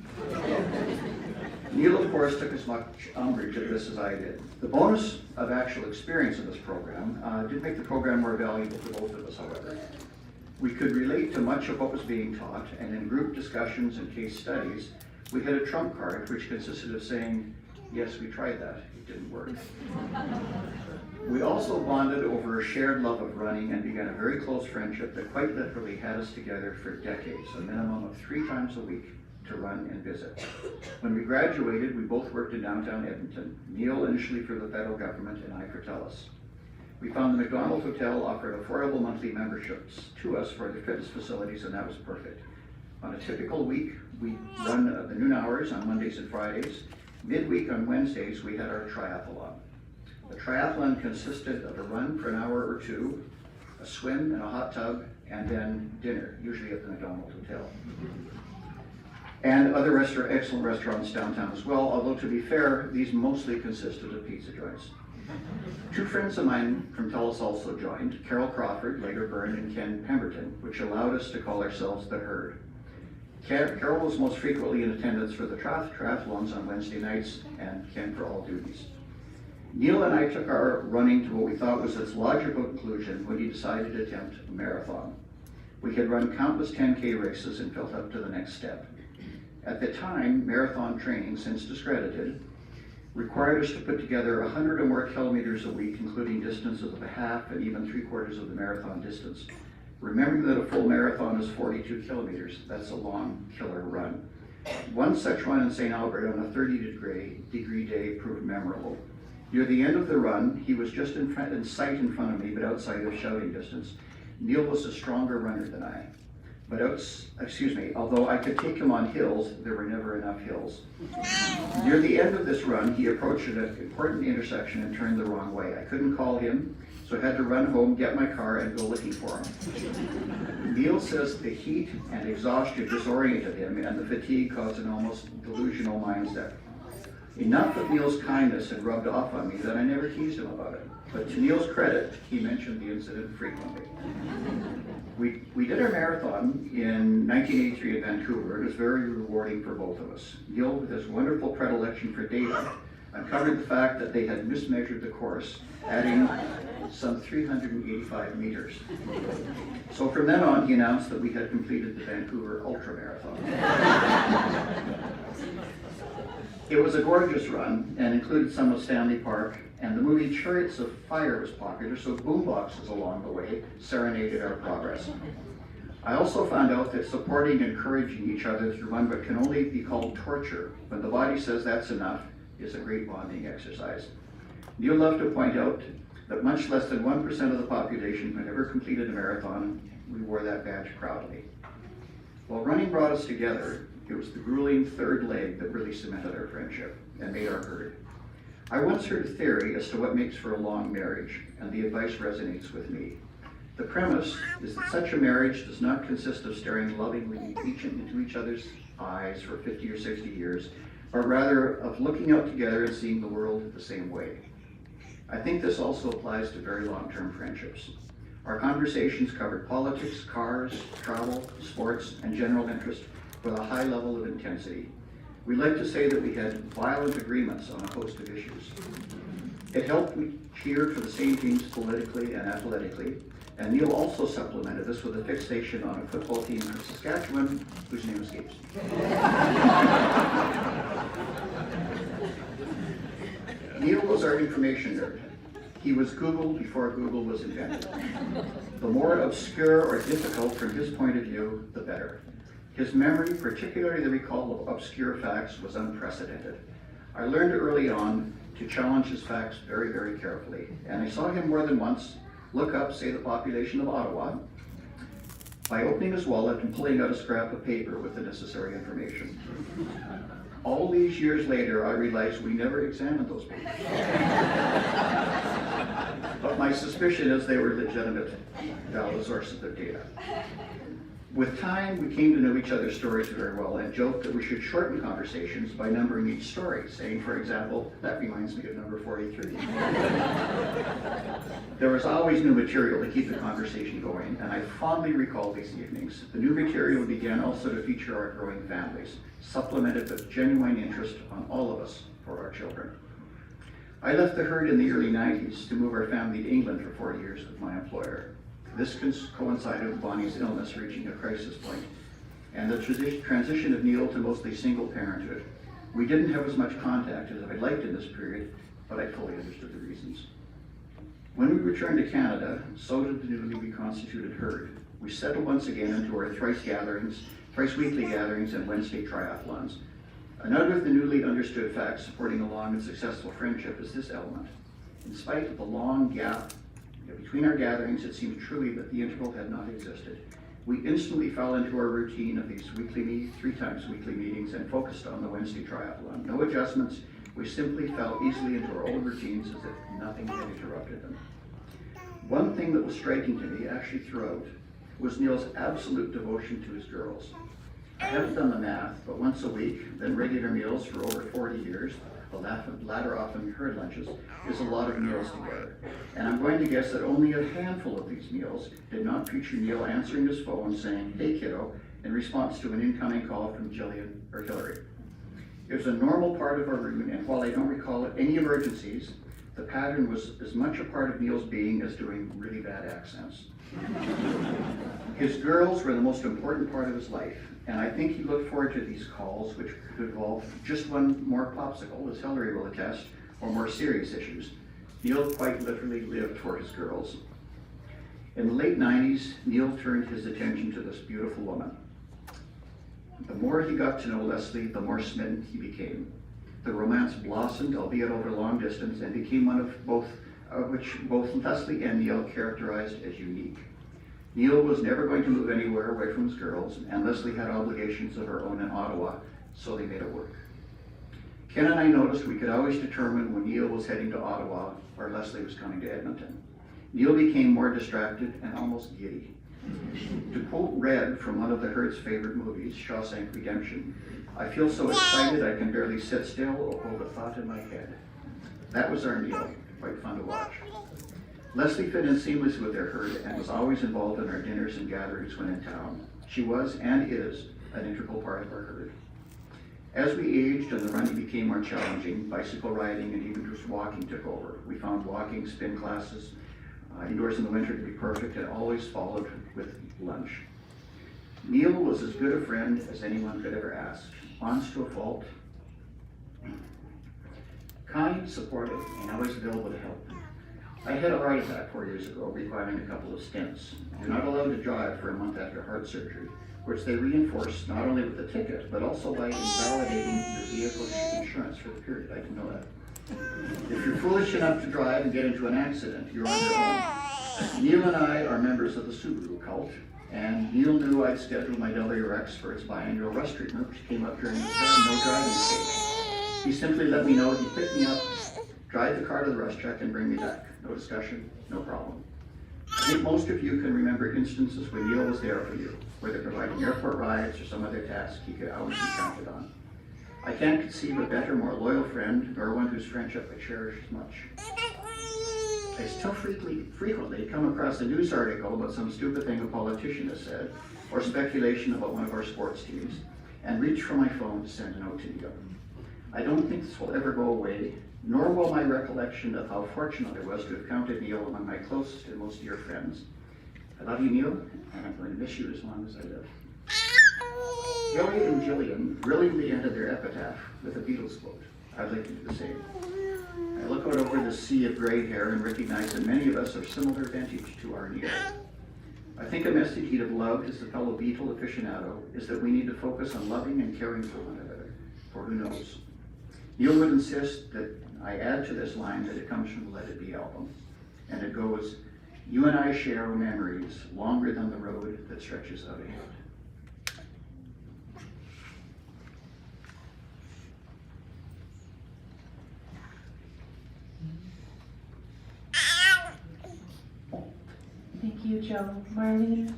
Neil, of course, took as much umbrage at this as I did. The bonus of actual experience in this program did make the program more valuable to both of us, however. We could relate to much of what was being taught, and in group discussions and case studies, we had a trump card which consisted of saying, "Yes, we tried that, it didn't work." We also bonded over a shared love of running and began a very close friendship that quite literally had us together for decades, a minimum of 3 times a week to run and visit. When we graduated, we both worked in downtown Edmonton, Neil initially for the federal government and I for TELUS. We found the McDonald Hotel offered affordable monthly memberships to us for their fitness facilities, and that was perfect. On a typical week, we run the noon hours on Mondays and Fridays. Midweek on Wednesdays, we had our triathlon. The triathlon consisted of a run for an hour or 2, a swim in a hot tub, and then dinner, usually at the McDonald Hotel. and other excellent restaurants downtown as well, although to be fair, these mostly consisted of pizza joints. Two friends of mine from TELUS also joined, Carol Crawford, later Byrne, and Ken Pemberton, which allowed us to call ourselves the Herd. Carol was most frequently in attendance for the triathlons on Wednesday nights, and Ken for all duties. Neil and I took our running to what we thought was its logical conclusion when he decided to attempt a marathon. We had run countless 10K races and felt up to the next step. At the time, marathon training, since discredited, required us to put together 100 or more kilometers a week, including distances of a half and even 3/4 of the marathon distance. Remembering that a full marathon is 42 kilometers, that's a long killer run. One such run in St. Albert on a 30-degree day proved memorable. Near the end of the run, he was just in sight in front of me, but outside of shouting distance. Neil was a stronger runner than I. Although I could take him on hills, there were never enough hills. Near the end of this run, he approached an important intersection and turned the wrong way. I couldn't call him, so I had to run home, get my car, and go looking for him. Neil says the heat and exhaustion disoriented him, and the fatigue caused an almost delusional mindset. Enough of Neil's kindness had rubbed off on me that I never teased him about it. But to Neil's credit, he mentioned the incident frequently. We did our marathon in 1983 in Vancouver. It was very rewarding for both of us. Neil, with his wonderful predilection for data, uncovered the fact that they had mismeasured the course, adding some 385 meters. So from then on, he announced that we had completed the Vancouver Ultra Marathon. It was a gorgeous run and included some of Stanley Park, and the movie Chariots of Fire was popular, so boomboxes along the way serenaded our progress. I also found out that supporting and encouraging each other through one what can only be called torture, when the body says that's enough, is a great bonding exercise. Neil loved to point out that much less than 1% of the population had ever completed a marathon. We wore that badge proudly. While running brought us together, it was the grueling third leg that really cemented our friendship and made our herd. I once heard a theory as to what makes for a long marriage, and the advice resonates with me. The premise is that such a marriage does not consist of staring lovingly into each other's eyes for 50 or 60 years, but rather of looking out together and seeing the world the same way. I think this also applies to very long-term friendships. Our conversations covered politics, cars, travel, sports, and general interest with a high level of intensity. We like to say that we had violent agreements on a host of issues. It helped we cheered for the same teams politically and athletically, and Neil also supplemented this with a fixation on a football team from Saskatchewan, whose name escapes me. Neil was our information nerd. He was Google before Google was invented. The more obscure or difficult from his point of view, the better. His memory, particularly the recall of obscure facts, was unprecedented. I learned early on to challenge his facts very, very carefully, and I saw him more than once look up, say, the population of Ottawa by opening his wallet and pulling out a scrap of paper with the necessary information. All these years later, I realized we never examined those papers. But my suspicion is they were legitimate, valid sources of data. With time, we came to know each other's stories very well and joked that we should shorten conversations by numbering each story, saying, for example, that reminds me of number 43. There was always new material to keep the conversation going, and I fondly recall these evenings. The new material began also to feature our growing families, supplemented with genuine interest on all of us for our children. I left the herd in the early 90s to move our family to England for 4 years with my employer. This coincided with Bonnie's illness reaching a crisis point, and the transition of Neil to mostly single parenthood. We didn't have as much contact as I liked in this period, but I fully understood the reasons. When we returned to Canada, so did the newly reconstituted herd. We settled once again into our thrice weekly gatherings and Wednesday triathlons. Another of the newly understood facts supporting a long and successful friendship is this element. In spite of the long gap between our gatherings, it seemed truly that the interval had not existed. We instantly fell into our routine of these 3 times weekly meetings and focused on the Wednesday triathlon. No adjustments. We simply fell easily into our old routines as if nothing had interrupted them. One thing that was striking to me, actually throughout, was Neil's absolute devotion to his girls. I haven't done the math, but once a week, then regular meals for over 40 years, the latter often herd lunches, is a lot of meals together. And I'm going to guess that only a handful of these meals did not feature Neil answering his phone saying, "Hey kiddo," in response to an incoming call from Jillian or Hillary. It was a normal part of our routine, and while I don't recall any emergencies, the pattern was as much a part of Neil's being as doing really bad accents. His girls were the most important part of his life, and I think he looked forward to these calls, which could involve just one more popsicle, as Hillary will attest, or more serious issues. Neil quite literally lived for his girls. In the late 90s, Neil turned his attention to this beautiful woman. The more he got to know Leslie, the more smitten he became. The romance blossomed, albeit over long distance, and became one of which both Leslie and Neil characterized as unique. Neil was never going to move anywhere away from his girls, and Leslie had obligations of her own in Ottawa, so they made it work. Ken and I noticed we could always determine when Neil was heading to Ottawa or Leslie was coming to Edmonton. Neil became more distracted and almost giddy. To quote Red from one of the herd's favorite movies, Shawshank Redemption, "I feel so excited I can barely sit still or hold a thought in my head." That was our Neil, quite fun to watch. Leslie fit in seamlessly with their herd and was always involved in our dinners and gatherings when in town. She was and is an integral part of our herd. As we aged and the running became more challenging, bicycle riding and even just walking took over. We found walking, spin classes, indoors in the winter to be perfect, and always followed with lunch. Neil was as good a friend as anyone could ever ask, honest to a fault, kind, supportive, and always available to help. I had a heart attack 4 years ago, requiring a couple of stents. You're not allowed to drive for a month after heart surgery, which they reinforced not only with the ticket, but also by invalidating your vehicle's insurance for the period. I didn't know that. If you're foolish enough to drive and get into an accident, you're on your own. Neil and I are members of the Subaru cult, and Neil knew I'd scheduled my WRX for its biannual rust treatment, which came up during the no driving stage. He simply let me know he'd pick me up, drive the car to the rust check, and bring me back. No discussion, no problem. I think most of you can remember instances when Neil was there for you, whether providing airport rides or some other task he could always be counted on. I can't conceive a better, more loyal friend, nor one whose friendship I cherish as much. I still frequently come across a news article about some stupid thing a politician has said, or speculation about one of our sports teams, and reach for my phone to send a note to Neil. I don't think this will ever go away, nor will my recollection of how fortunate I was to have counted Neil among my closest and most dear friends. I love you, Neil, and I'm going to miss you as long as I live. Hillary and Jillian brilliantly ended their epitaph with a Beatles quote. I'd like to do the same. I look out over the sea of gray hair and recognize that many of us are similar vintage to our Neil. I think a message he'd have loved as a fellow Beatle aficionado is that we need to focus on loving and caring for one another, for who knows. Neil would insist that I add to this line that it comes from the Let It Be album, and it goes, "You and I share memories longer than the road that stretches out ahead." Thank you, Joe. Marlene?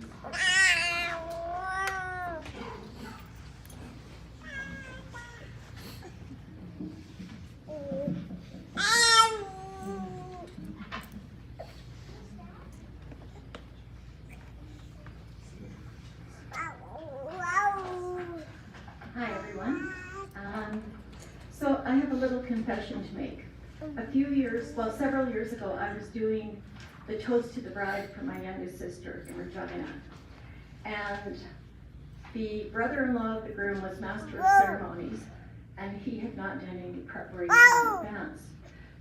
Hi, everyone. So I have a little confession to make. Several years ago, I was doing the toast to the bride for my youngest sister in Regina. And the brother-in-law of the groom was master of ceremonies, and he had not done any preparation in advance.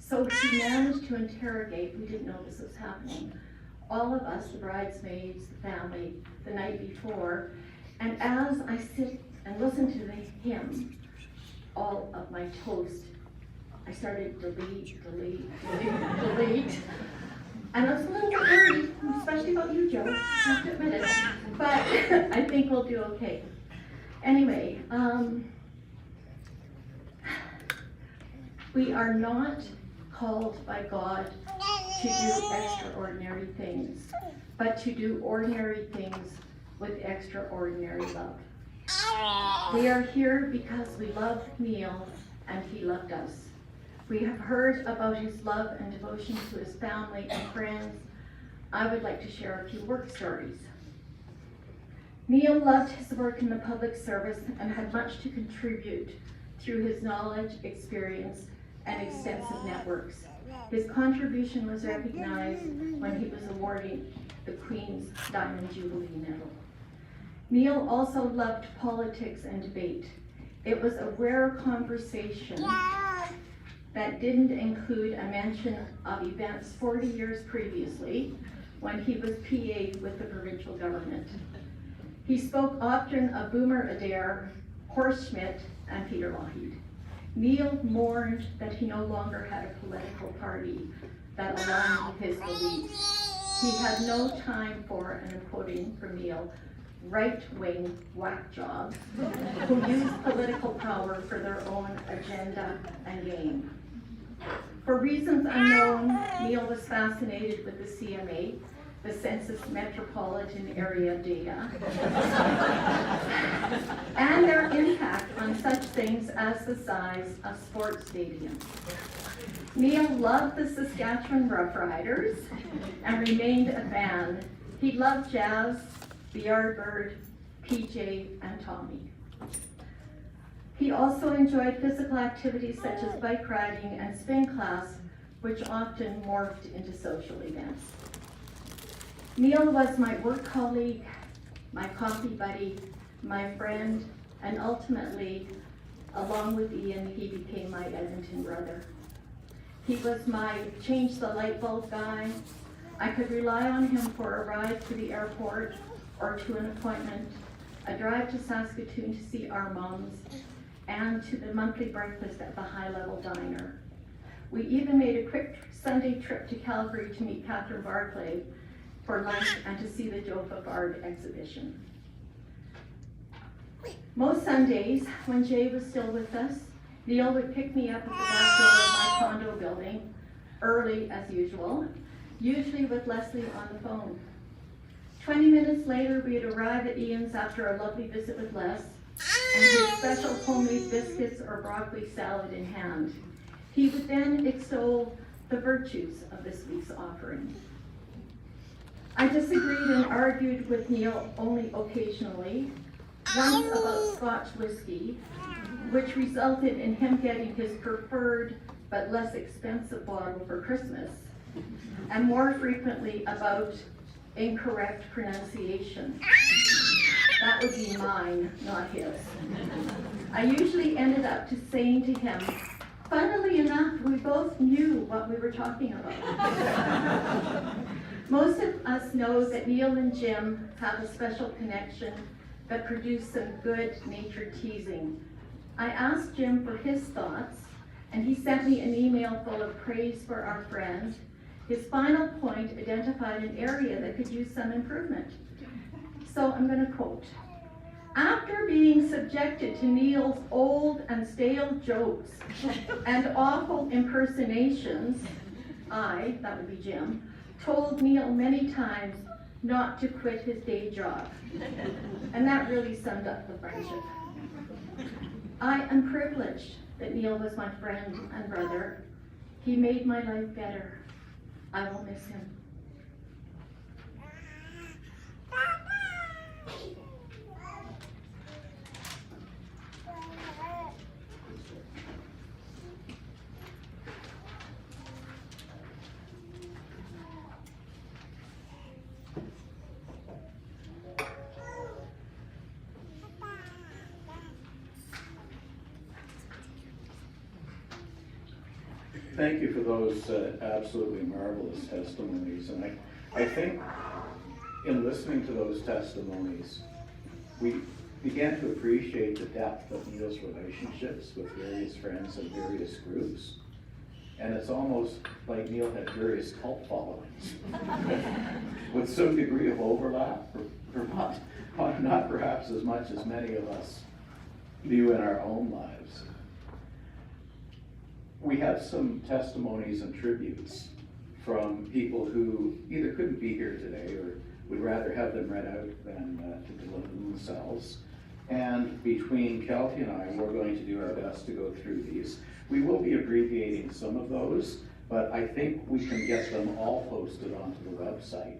So he managed to interrogate, we didn't know this was happening, all of us, the bridesmaids, the family, the night before. And as I sit and listen to the hymn, all of my toast, I started delete. And I was a little bit worried, especially about you, Joe, I have to admit it. But I think we'll do okay. Anyway, we are not called by God to do extraordinary things, but to do ordinary things with extraordinary love. We are here because we love Neil and he loved us. We have heard about his love and devotion to his family and friends. I would like to share a few work stories. Neil loved his work in the public service and had much to contribute through his knowledge, experience, and extensive networks. His contribution was recognized when he was awarded the Queen's Diamond Jubilee Medal. Neil also loved politics and debate. It was a rare conversation that didn't include a mention of events 40 years previously when he was PA with the provincial government. He spoke often of Boomer Adair, Horst Schmidt, and Peter Lougheed. Neil mourned that he no longer had a political party that aligned with his beliefs. He had no time for, and I'm quoting from Neil, right-wing whack jobs who use political power for their own agenda and gain. For reasons unknown, Neil was fascinated with the CMA, the Census Metropolitan Area data, and their impact on such things as the size of sports stadiums. Neil loved the Saskatchewan Roughriders and remained a fan. He loved jazz, the Yardbird, PJ, and Tommy. He also enjoyed physical activities such as bike riding and spin class, which often morphed into social events. Neil was my work colleague, my coffee buddy, my friend, and ultimately, along with Ian, he became my Edmonton brother. He was my change the light bulb guy. I could rely on him for a ride to the airport or to an appointment, a drive to Saskatoon to see our moms, and to the monthly breakfast at the High Level Diner. We even made a quick Sunday trip to Calgary to meet Catherine Barclay for lunch and to see the Joe Fafard exhibition. Most Sundays, when Jay was still with us, Neil would pick me up at the back door of my condo building, early as usual, usually with Leslie on the phone. 20 minutes later, we'd arrive at Ian's after a lovely visit with Les, and his special homemade biscuits or broccoli salad in hand. He would then extol the virtues of this week's offering. I disagreed and argued with Neil only occasionally, once about Scotch whiskey, which resulted in him getting his preferred but less expensive bottle for Christmas, and more frequently about incorrect pronunciation. That would be mine, not his. I usually ended up to saying to him, funnily enough, we both knew what we were talking about. Most of us know that Neil and Jim have a special connection that produced some good-natured teasing. I asked Jim for his thoughts, and he sent me an email full of praise for our friend. His final point identified an area that could use some improvement. So I'm going to quote, after being subjected to Neil's old and stale jokes and awful impersonations, I, that would be Jim, told Neil many times not to quit his day job. And that really summed up the friendship. I am privileged that Neil was my friend and brother. He made my life better. I will miss him. Thank you for those absolutely marvelous testimonies. And I think in listening to those testimonies, we began to appreciate the depth of Neil's relationships with various friends and various groups. And it's almost like Neil had various cult followings with some degree of overlap, or not perhaps as much as many of us do in our own lives. We have some testimonies and tributes from people who either couldn't be here today or would rather have them read out than to deliver themselves. And between Kelty and I, we're going to do our best to go through these. We will be abbreviating some of those, but I think we can get them all posted onto the website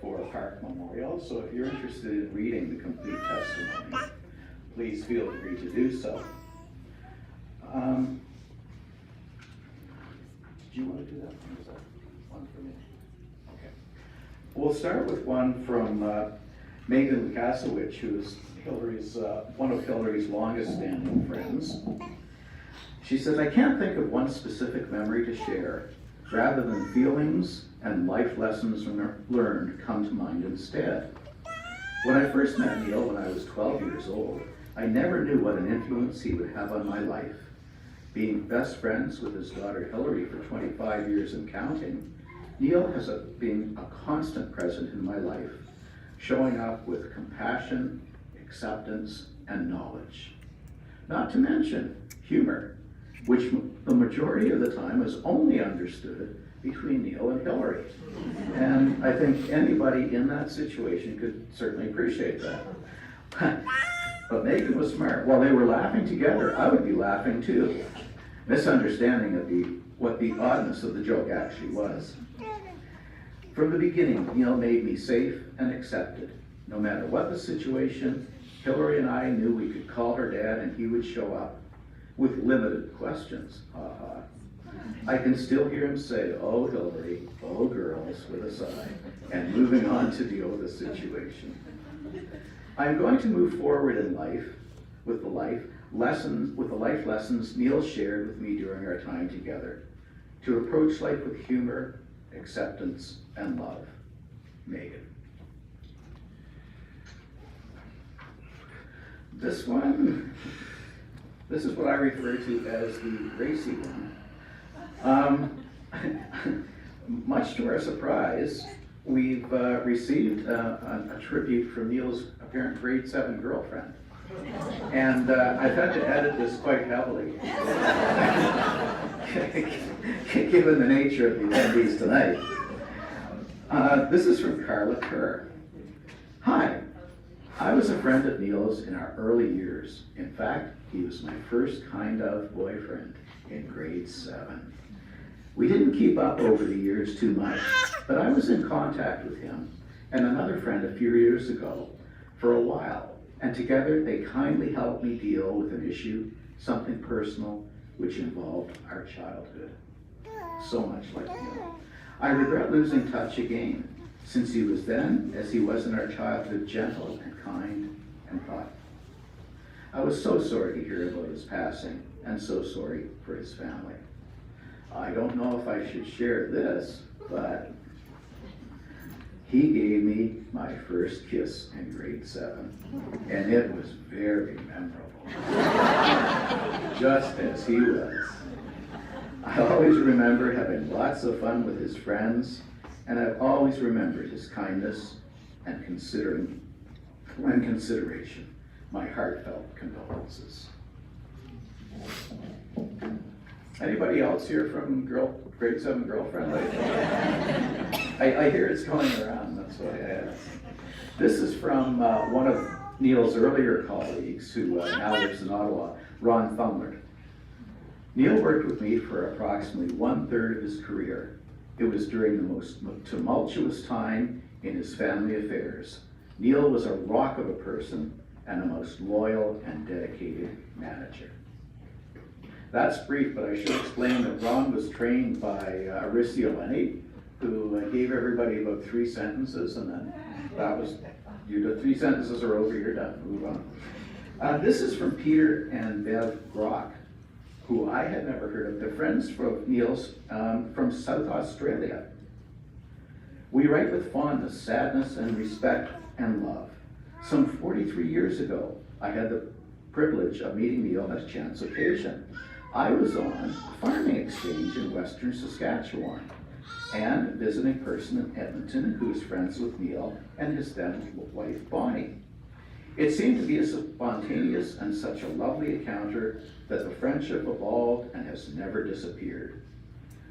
for Park Memorial. So if you're interested in reading the complete testimony, please feel free to do so. Do you want to do that one? Is that one for me? Okay. We'll start with one from Megan Lukasiewicz, who is Hillary's, one of Hillary's longest standing friends. She says, I can't think of one specific memory to share, rather than feelings and life lessons learned come to mind instead. When I first met Neil when I was 12 years old, I never knew what an influence he would have on my life. Being best friends with his daughter Hillary for 25 years and counting, Neil has been a constant present in my life, showing up with compassion, acceptance, and knowledge. Not to mention humor, which the majority of the time is only understood between Neil and Hillary. And I think anybody in that situation could certainly appreciate that. But Megan was smart. While they were laughing together, I would be laughing too, misunderstanding what the oddness of the joke actually was. From the beginning, Neil made me safe and accepted. No matter what the situation, Hillary and I knew we could call her dad and he would show up with limited questions. I can still hear him say, oh Hillary, oh girls, with a sigh, and moving on to deal with the situation. I'm going to move forward in life with the life lessons Neil shared with me during our time together, to approach life with humor, acceptance, and love. Megan. This one, this is what I refer to as the racy one. Much to our surprise, we've received a tribute from Neil's apparent grade 7 girlfriend. And I've had to edit this quite heavily, given the nature of the attendees tonight. This is from Carla Kerr. Hi, I was a friend of Neil's in our early years. In fact, he was my first kind of boyfriend in grade 7. We didn't keep up over the years too much, but I was in contact with him and another friend a few years ago for a while, and together they kindly helped me deal with an issue, something personal, which involved our childhood. So much like Neil. I regret losing touch again, since he was then, as he was in our childhood, gentle and kind and thoughtful. I was so sorry to hear about his passing, and so sorry for his family. I don't know if I should share this, but he gave me my first kiss in grade 7, and it was very memorable, just as he was. I always remember having lots of fun with his friends, and I've always remembered his kindness and consideration. My heartfelt condolences. Anybody else here from grade 7 girlfriend? I hear it's going around, that's why I asked. This is from one of Neil's earlier colleagues who now lives in Ottawa, Ron Thumler. Neil worked with me for approximately 1/3 of his career. It was during the most tumultuous time in his family affairs. Neil was a rock of a person and a most loyal and dedicated manager. That's brief, but I should explain that Ron was trained by Aricio Lenny, who gave everybody about 3 sentences, and then that was, the 3 sentences are over, you're done, move on. This is from Peter and Bev Grock, who I had never heard of. They're friends from Neil's from South Australia. We write with fondness, sadness, and respect and love. Some 43 years ago, I had the privilege of meeting Neil on a chance occasion. I was on a farming exchange in Western Saskatchewan, and a visiting person in Edmonton who was friends with Neil and his then wife Bonnie. It seemed to be a spontaneous and such a lovely encounter that the friendship evolved and has never disappeared.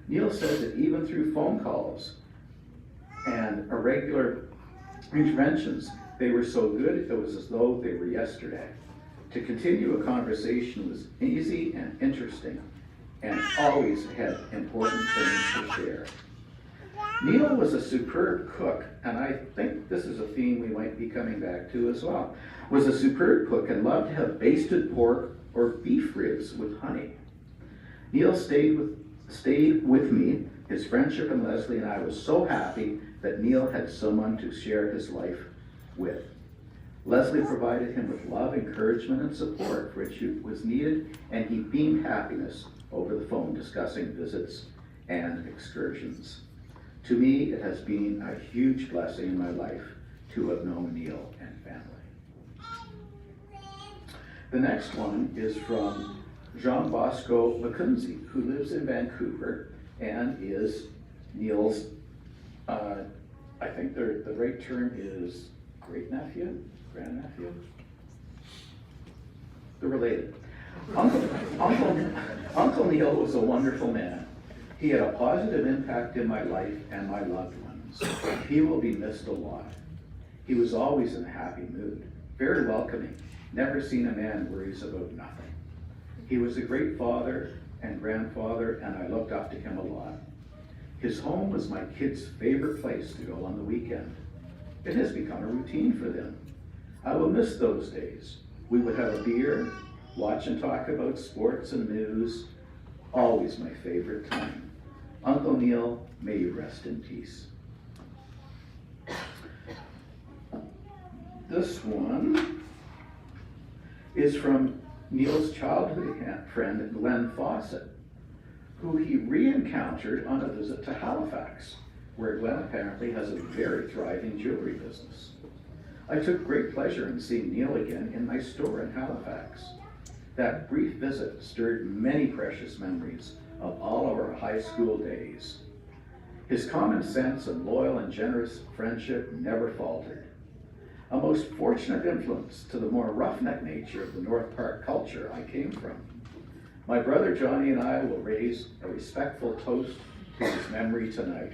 Neil said that even through phone calls and irregular interventions, They were so good, it was as though they were yesterday. To continue a conversation was easy and interesting, and always had important things to share. Neil was a superb cook, and I think this is a theme we might be coming back to as well. Was a superb cook and loved to have basted pork or beef ribs with honey. Neil stayed with me. His friendship and Leslie and I was so happy that Neil had someone to share his life with. Leslie provided him with love, encouragement, and support for which was needed, and he beamed happiness over the phone discussing visits and excursions. To me, it has been a huge blessing in my life to have known Neil and family. The next one is from Jean Bosco Lacunzi, who lives in Vancouver and is Neil's, I think the right term is great-nephew, grandnephew? They're related. Uncle Neil was a wonderful man. He had a positive impact in my life and my loved ones. He will be missed a lot. He was always in a happy mood, very welcoming, never seen a man worries about nothing. He was a great father and grandfather, and I looked up to him a lot. His home was my kids' favorite place to go on the weekend. It has become a routine for them. I will miss those days. We would have a beer, watch and talk about sports and news, always my favorite time. Uncle Neil, may you rest in peace. This one is from Neil's childhood friend, Glenn Fawcett, who he re-encountered on a visit to Halifax, where Glenn apparently has a very thriving jewelry business. I took great pleasure in seeing Neil again in my store in Halifax. That brief visit stirred many precious memories of all of our high school days. His common sense and loyal and generous friendship never faltered. A most fortunate influence to the more roughneck nature of the North Park culture I came from. My brother Johnny and I will raise a respectful toast to his memory tonight.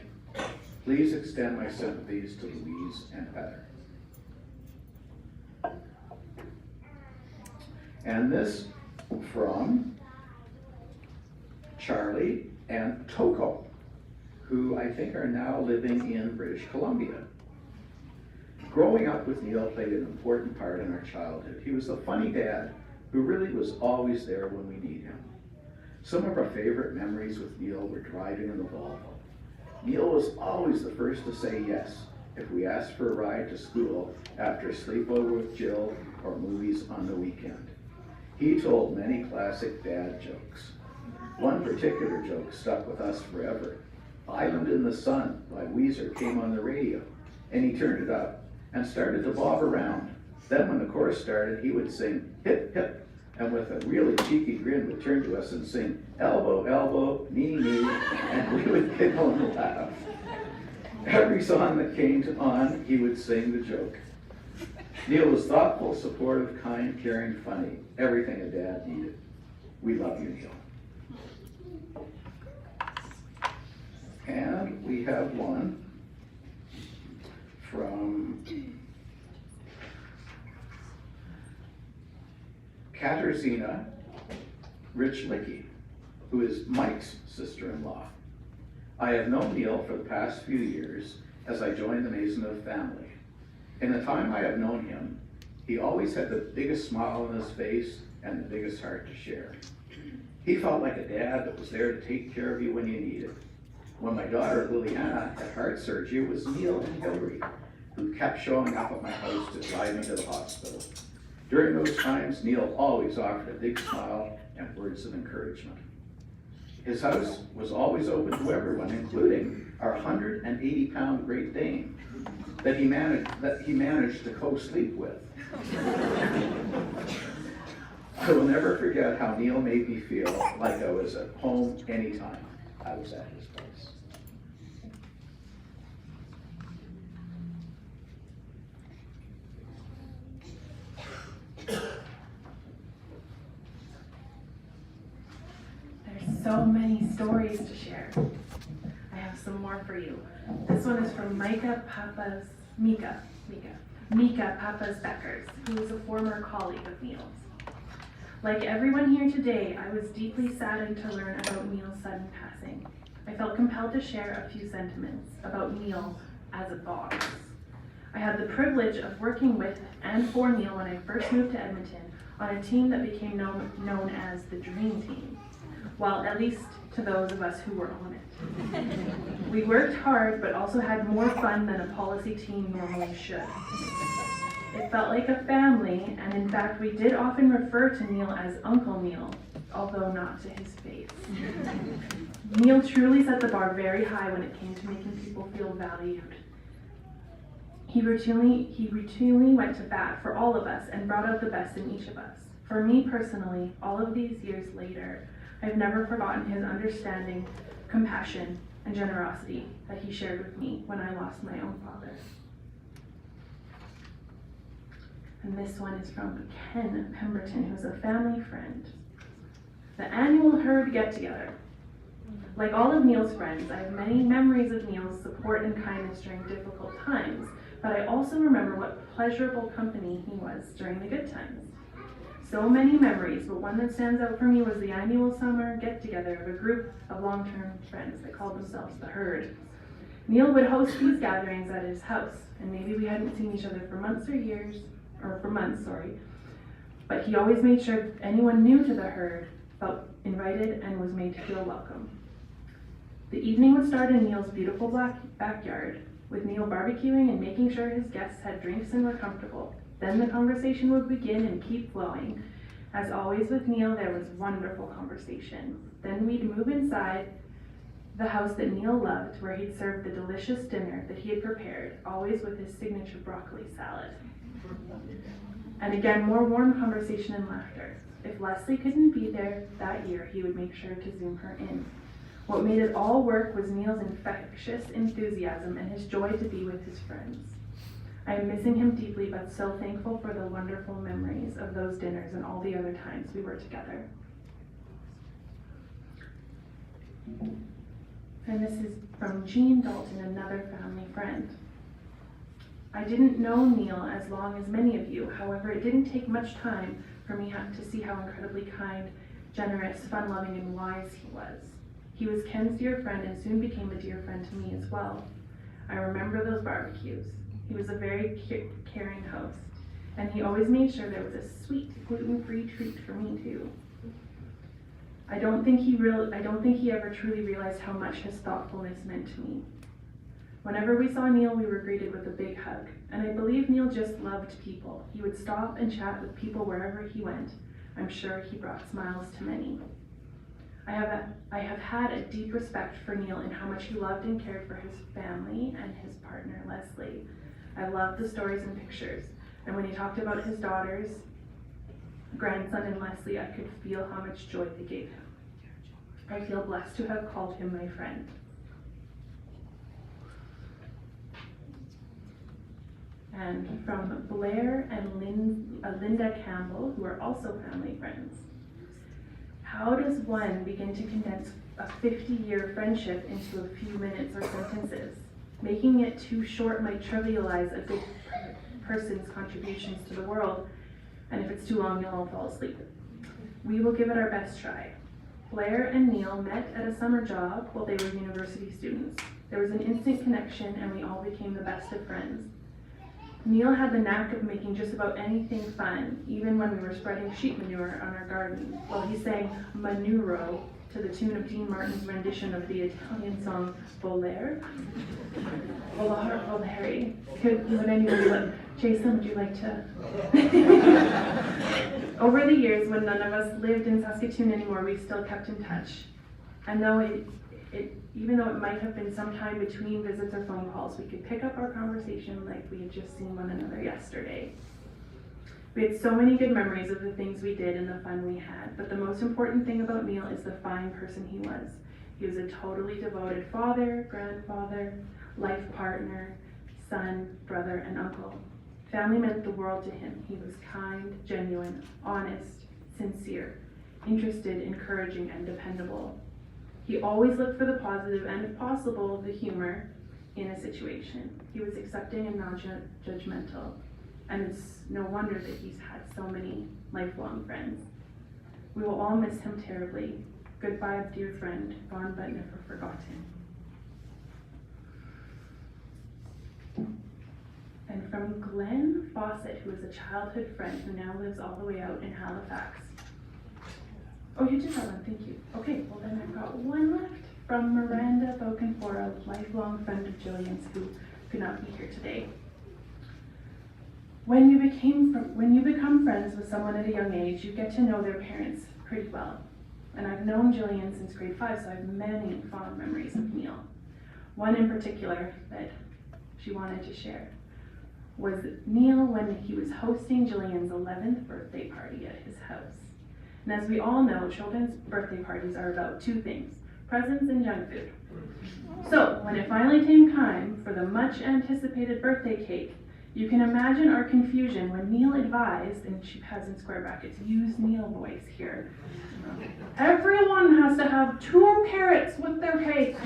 Please extend my sympathies to Louise and Heather. And this from Charlie and Toko, who I think are now living in British Columbia. Growing up with Neil played an important part in our childhood. He was the funny dad who really was always there when we need him. Some of our favorite memories with Neil were driving in the Volvo. Neil was always the first to say yes if we asked for a ride to school after a sleepover with Jill or movies on the weekend. He told many classic dad jokes. One particular joke stuck with us forever. Island in the Sun by Weezer came on the radio, and he turned it up and started to bob around. Then when the chorus started, he would sing hip hip, and with a really cheeky grin would turn to us and sing elbow, elbow, knee, knee, and we would giggle and laugh. Every song that came on, he would sing the joke. Neil was thoughtful, supportive, kind, caring, funny, everything a dad needed. We love you, Neil. And we have one from Katarzyna Richlicki, who is Mike's sister-in-law. I have known Neil for the past few years as I joined the Maisonneuve family. In the time I have known him, he always had the biggest smile on his face and the biggest heart to share. He felt like a dad that was there to take care of you when you needed. When my daughter Liliana had heart surgery, it was Neil and Hillary who kept showing up at my house to drive me to the hospital. During those times, Neil always offered a big smile and words of encouragement. His house was always open to everyone, including our 180-pound Great Dane that he managed to co-sleep with. I will never forget how Neil made me feel like I was at home anytime I was at his place. There's so many stories to share. I have some more for you. This one is from Mika. Mika Papa's Beckers, who was a former colleague of Neil's. Like everyone here today, I was deeply saddened to learn about Neil's sudden passing. I felt compelled to share a few sentiments about Neil as a boss. I had the privilege of working with and for Neil when I first moved to Edmonton on a team that became known as the Dream Team, well, at least to those of us who were on it. We worked hard, but also had more fun than a policy team normally should. It felt like a family, and in fact, we did often refer to Neil as Uncle Neil, although not to his face. Neil truly set the bar very high when it came to making people feel valued. He routinely went to bat for all of us and brought out the best in each of us. For me personally, all of these years later, I've never forgotten his understanding, compassion, and generosity that he shared with me when I lost my own father. And this one is from Ken Pemberton, who's a family friend. The annual herd get-together. Like all of Neil's friends, I have many memories of Neil's support and kindness during difficult times, but I also remember what pleasurable company he was during the good times. So many memories, but one that stands out for me was the annual summer get-together of a group of long-term friends that called themselves the Herd. Neil would host these gatherings at his house, and maybe we hadn't seen each other for months, but he always made sure anyone new to the Herd felt invited and was made to feel welcome. The evening would start in Neil's beautiful backyard, with Neil barbecuing and making sure his guests had drinks and were comfortable. Then the conversation would begin and keep flowing. As always with Neil, there was wonderful conversation. Then we'd move inside the house that Neil loved, where he'd serve the delicious dinner that he had prepared, always with his signature broccoli salad. And again, more warm conversation and laughter. If Leslie couldn't be there that year, he would make sure to Zoom her in. What made it all work was Neil's infectious enthusiasm and his joy to be with his friends. I am missing him deeply, but so thankful for the wonderful memories of those dinners and all the other times we were together. And this is from Jean Dalton, another family friend. I didn't know Neil as long as many of you. However, it didn't take much time for me to see how incredibly kind, generous, fun-loving, and wise he was. He was Ken's dear friend and soon became a dear friend to me as well. I remember those barbecues. He was a very caring host, and he always made sure there was a sweet, gluten-free treat for me too. I don't think he ever truly realized how much his thoughtfulness meant to me. Whenever we saw Neil, we were greeted with a big hug, and I believe Neil just loved people. He would stop and chat with people wherever he went. I'm sure he brought smiles to many. I have had a deep respect for Neil in how much he loved and cared for his family and his partner, Leslie. I loved the stories and pictures, and when he talked about his daughters, grandson, and Leslie, I could feel how much joy they gave him. I feel blessed to have called him my friend. And from Blair and Linda Campbell, who are also family friends. How does one begin to condense a 50-year friendship into a few minutes or sentences? Making it too short might trivialize a good person's contributions to the world, and if it's too long, you'll all fall asleep. We will give it our best try. Blair and Neil met at a summer job while they were university students. There was an instant connection, and we all became the best of friends. Neil had the knack of making just about anything fun, even when we were spreading sheep manure on our garden, while he sang Manuro to the tune of Dean Martin's rendition of the Italian song Volare. Volare. Would anyone be like, Jason, would you like to? Over the years, when none of us lived in Saskatoon anymore, we still kept in touch. And even though it might have been some time between visits or phone calls, we could pick up our conversation like we had just seen one another yesterday. We had so many good memories of the things we did and the fun we had, but the most important thing about Neil is the fine person he was. He was a totally devoted father, grandfather, life partner, son, brother, and uncle. Family meant the world to him. He was kind, genuine, honest, sincere, interested, encouraging, and dependable. He always looked for the positive and, if possible, the humor in a situation. He was accepting and non-judgmental. and it's no wonder that he's had so many lifelong friends. We will all miss him terribly. Goodbye, dear friend, gone but never forgotten. And from Glenn Fawcett, who is a childhood friend who now lives all the way out in Halifax. Oh, you did that one, thank you. Okay, well then I've got one left from Miranda Bokenfora, lifelong friend of Jillian's who could not be here today. When you become friends with someone at a young age, you get to know their parents pretty well. And I've known Jillian since grade 5, so I have many fond memories of Neil. One in particular that she wanted to share was Neil when he was hosting Jillian's 11th birthday party at his house. And as we all know, children's birthday parties are about two things, presents and junk food. So when it finally came time for the much anticipated birthday cake, you can imagine our confusion when Neil advised, and she has in square brackets, use Neil voice here, everyone has to have 2 carrots with their cake.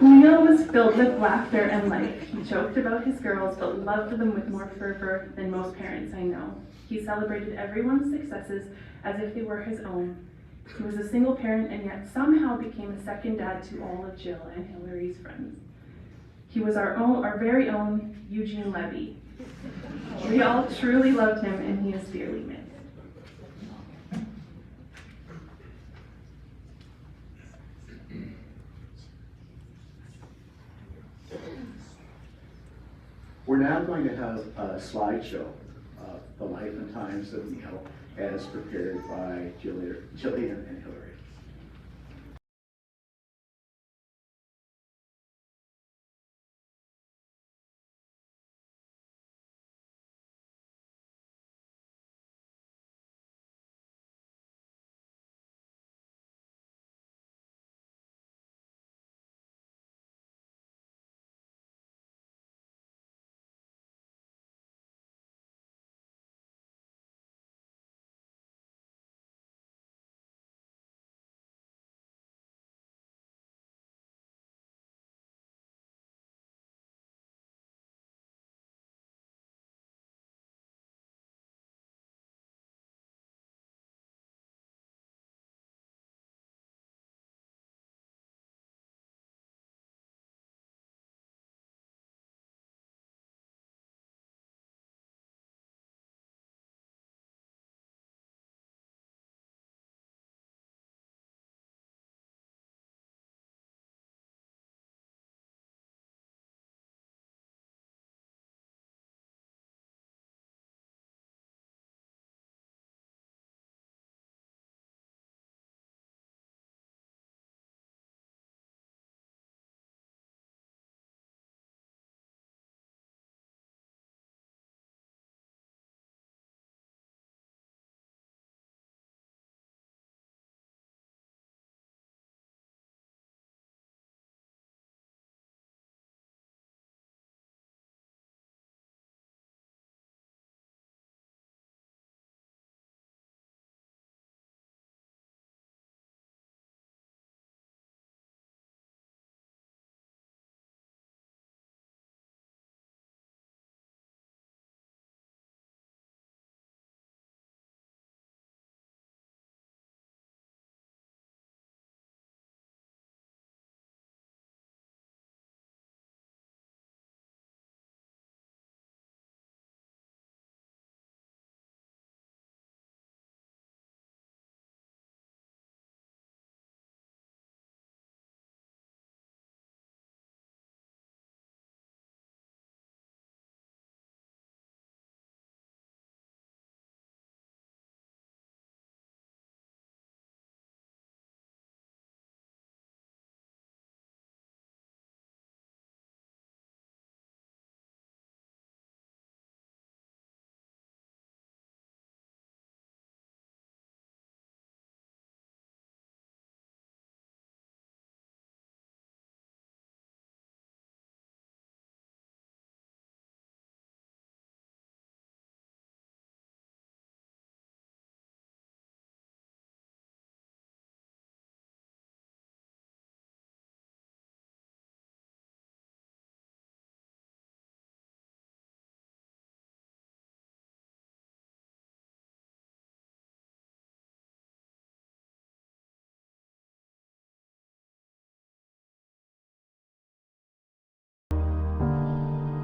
Neil was filled with laughter and life. He joked about his girls, but loved them with more fervor than most parents I know. He celebrated everyone's successes as if they were his own. He was a single parent and yet somehow became a second dad to all of Jill and Hillary's friends. He was our very own Eugene Levy. We all truly loved him and he is dearly missed. We're now going to have a slideshow of the life and times of Neil as prepared by Jillian and Hillary.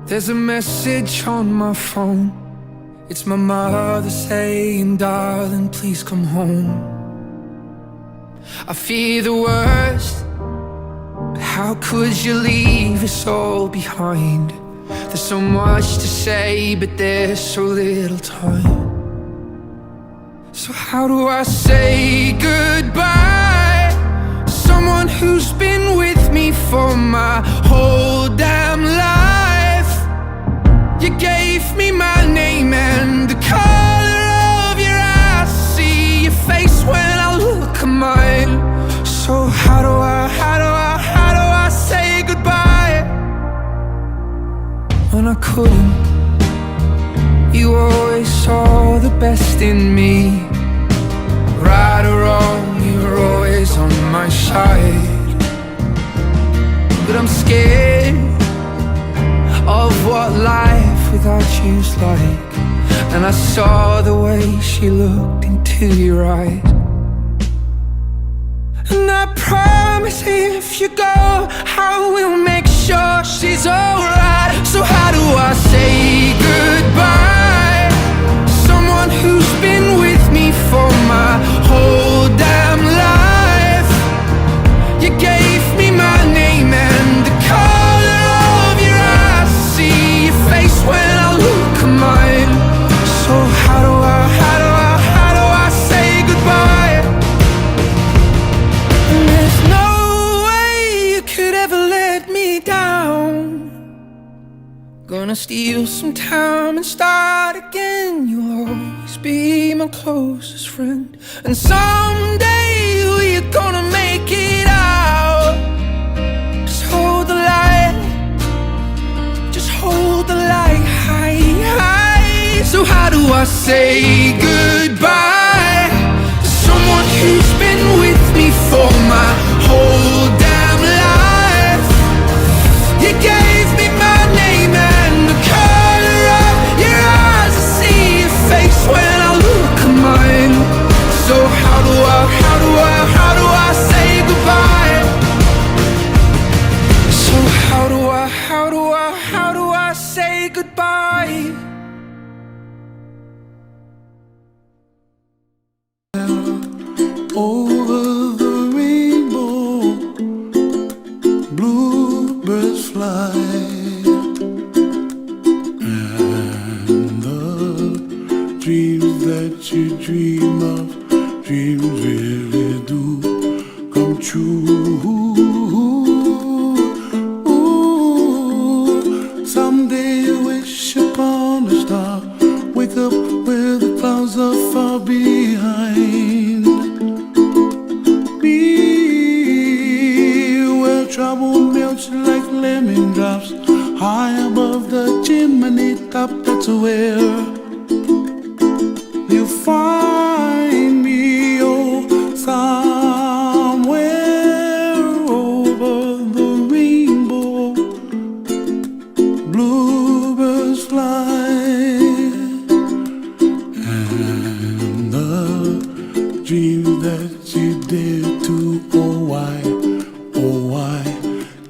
There's a message on my phone. It's my mother saying, darling, please come home. I fear the worst, but how could you leave us all behind? There's so much to say, but there's so little time. So how do I say goodbye to someone who's been with me for my whole damn life? You gave me my name and the color of your eyes. See your face when I look at mine. So how do I say goodbye when I couldn't? You always saw the best in me. Right or wrong, you were always on my side. But I'm scared of what life without you's like. And I saw the way she looked into your eyes. And I promise if you go, I will make sure she's alright. So how do I say goodbye to someone who's been with me for my whole damn life? You gave me my name and the color of your eyes. See your face when I look at mine. So how do I say goodbye? And there's no way you could ever let me down. Gonna steal some time and start again. You'll always be my closest friend. And someday we're gonna make it out. Just hold the light. Just hold the light high, high. So how do I say goodbye to someone who's been with me for my whole damn life? You gave me my name and the color of your eyes. I see your face when I look at mine. So how do I say goodbye? So how do I say goodbye? Over the rainbow, bluebirds fly, and the dreams that you dream of, dreams really do come true. Ooh, someday you wish upon a star, wake up where the clouds are far behind. Trouble melts like lemon drops high above the chimney top. That's where you'll find me, oh, somewhere over the rainbow. Bluebirds fly, and the dreams that you dare to, oh why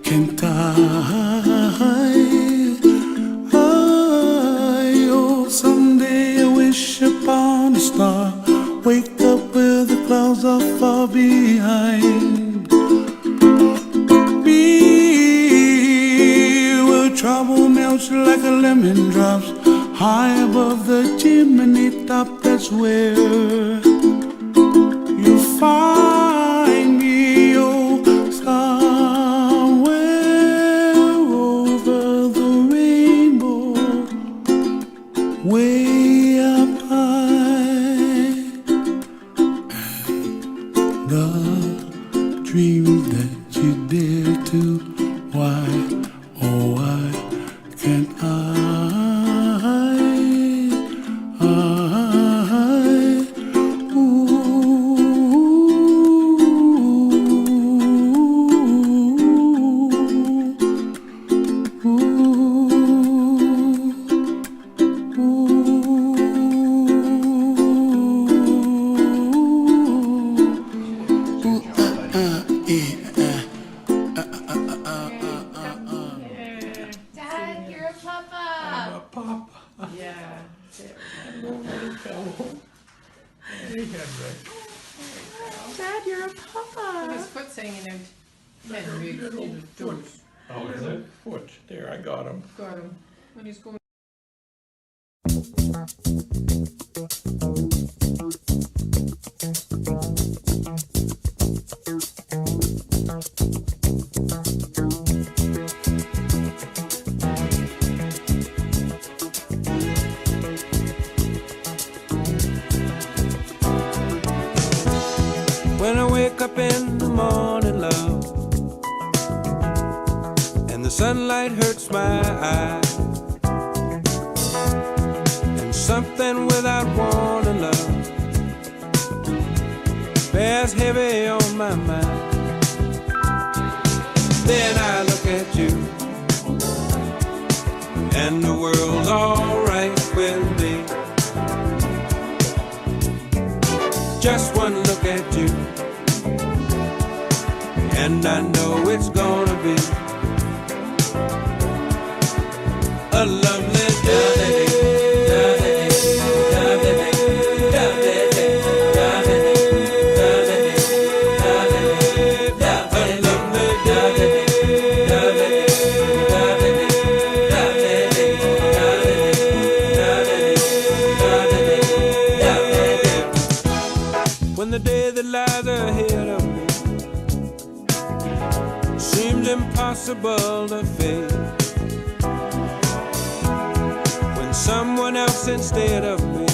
can't I? Oh, someday I wish upon a star, wake up where the clouds are far behind. Be where trouble melts like a lemon drops high above the chimney top. That's where you'll find me, oh, somewhere over the rainbow, way up high. And the dreams that you dare to, why, oh why can't I? Dad, you're a papa. you're a papa. With his foot's hanging out. And we Little foot. Oh, is it? Foot. There, I got him. got him. And he's going. When I wake up in the morning, love, and the sunlight hurts my eyes, and something without warning, love, bears heavy on my mind. Then I look at you, and the world's alright with me. Just one look at you, and I know it's gonna be a lovely day. When the day that lies ahead of me seems impossible to face, when someone else instead of me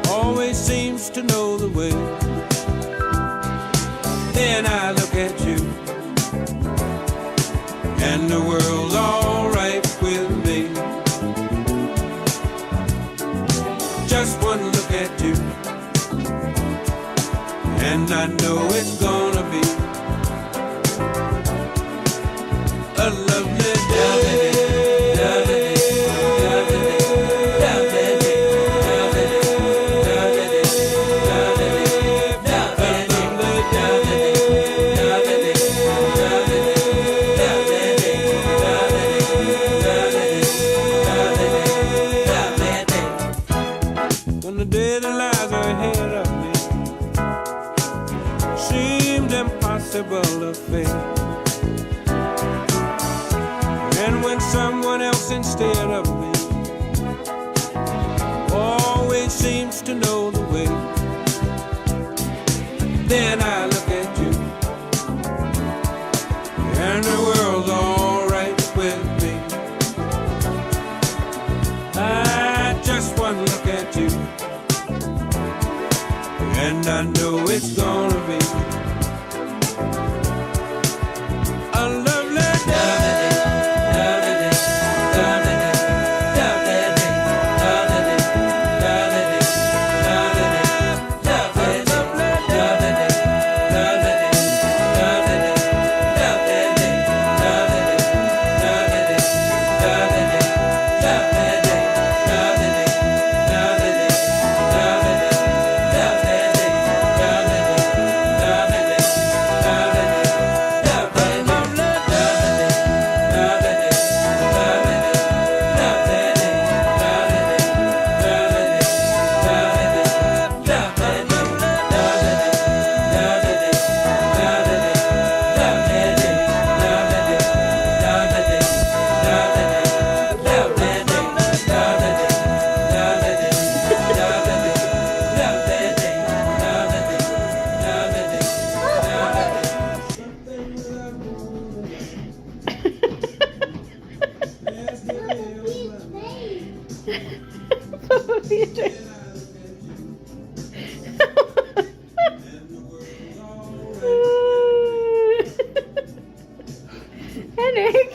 always seems to know the way, then I look at you, and the world's alright with me. Just one look at you, and I know it's gonna be a lovely day. When the day that lies ahead of me seemed impossible to face, and when someone else instead of me always seems to know the way, then I look at you, and the world's alright with me. I just one look at you, and I know it's gonna be a lovely day. Henrik.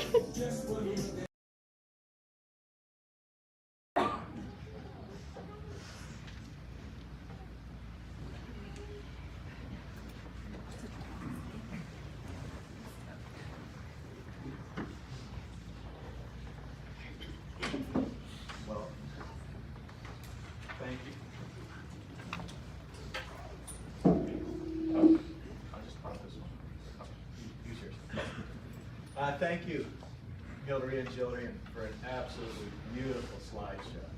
Well, thank you. I'll just pop this one. Oh, use yours. Thank you, Hillary and Jillian, for an absolutely beautiful slideshow.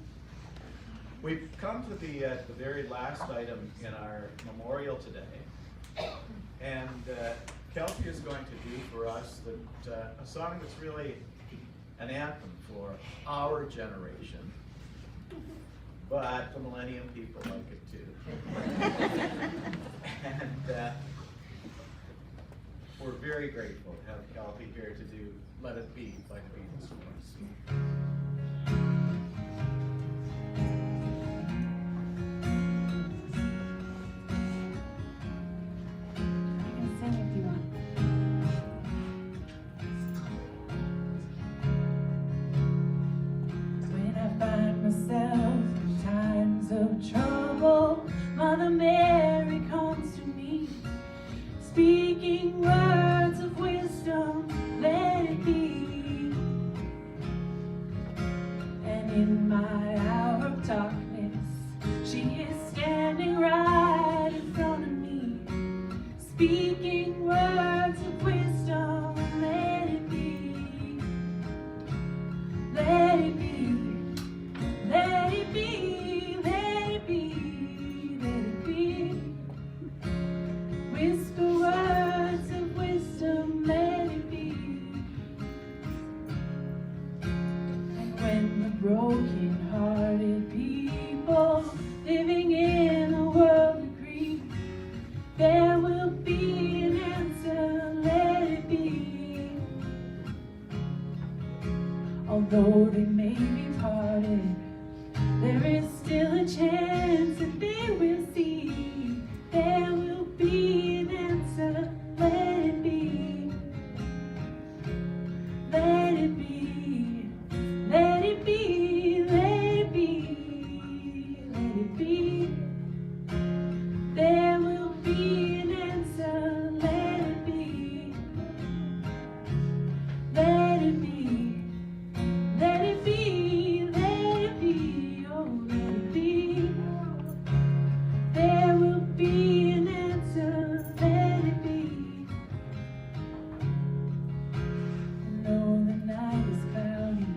We've come to the very last item in our memorial today. And Kelsey is going to do for us a song that's really an anthem for our generation. But the Millennium people like it too. And we're very grateful to have Kelsey here to do Let It Be by the Beatles for us. Trouble, Mother Mary comes to me, speaking words of wisdom, let it be. And in my hour of darkness, she is standing right in front of me, speaking words of wisdom, let it be. Let it be, let it be. Whisper words of wisdom, let it be. And when the broken-hearted people living in a world of grief, there will be an answer, let it be. Although they may be parted, there is still a chance that they will see. There will be an answer, let it be. Let it be, let it be, let it be, let it be. There will be an answer, let it be. Let it be, let it be, let it be, oh let it be. There will be an answer, let it be. And though the night is cloudy,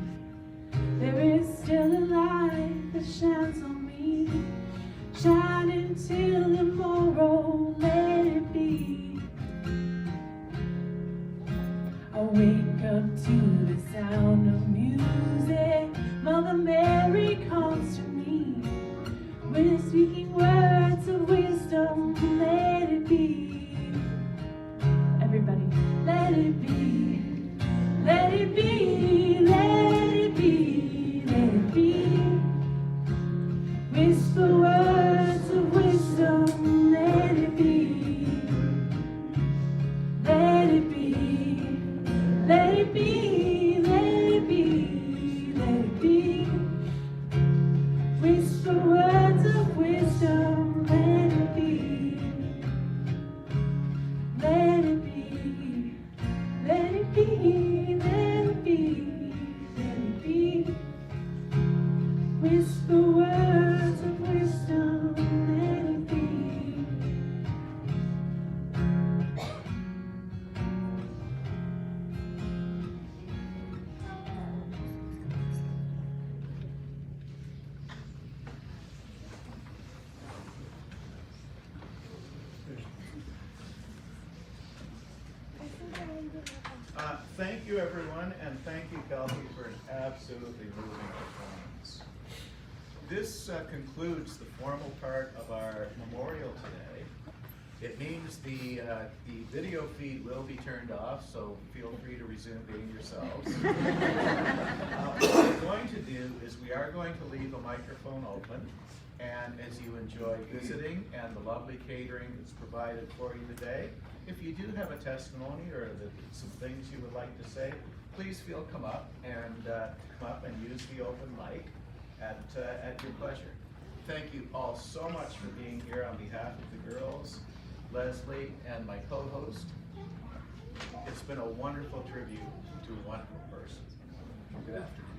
there is still a light that shines on me. Shine until tomorrow, let it be. I wake up to the sound of music. Mother Mary comes to me, with speaking words of wisdom, let it be. Everybody, let it be, let it be, let it be, let it be. Whisper words of wisdom, let it be. Let it be, let it be, let it be, let it be. Whisper words of wisdom, let it be. Let it be, let it be, let it be, let it be. Whisper words of wisdom, let it be. Thank you, everyone, and thank you, Kelsey, for an absolutely moving performance. This concludes the formal part of our memorial today. It means the video feed will be turned off, so feel free to resume being yourselves. What we're going to do is we are going to leave a microphone open, and as you enjoy visiting and the lovely catering that's provided for you today, if you do have a testimony or some things you would like to say, please come up and use the open mic at your pleasure. Thank you all so much for being here on behalf of the girls, Leslie, and my co-host. It's been a wonderful tribute to a wonderful person. Good afternoon.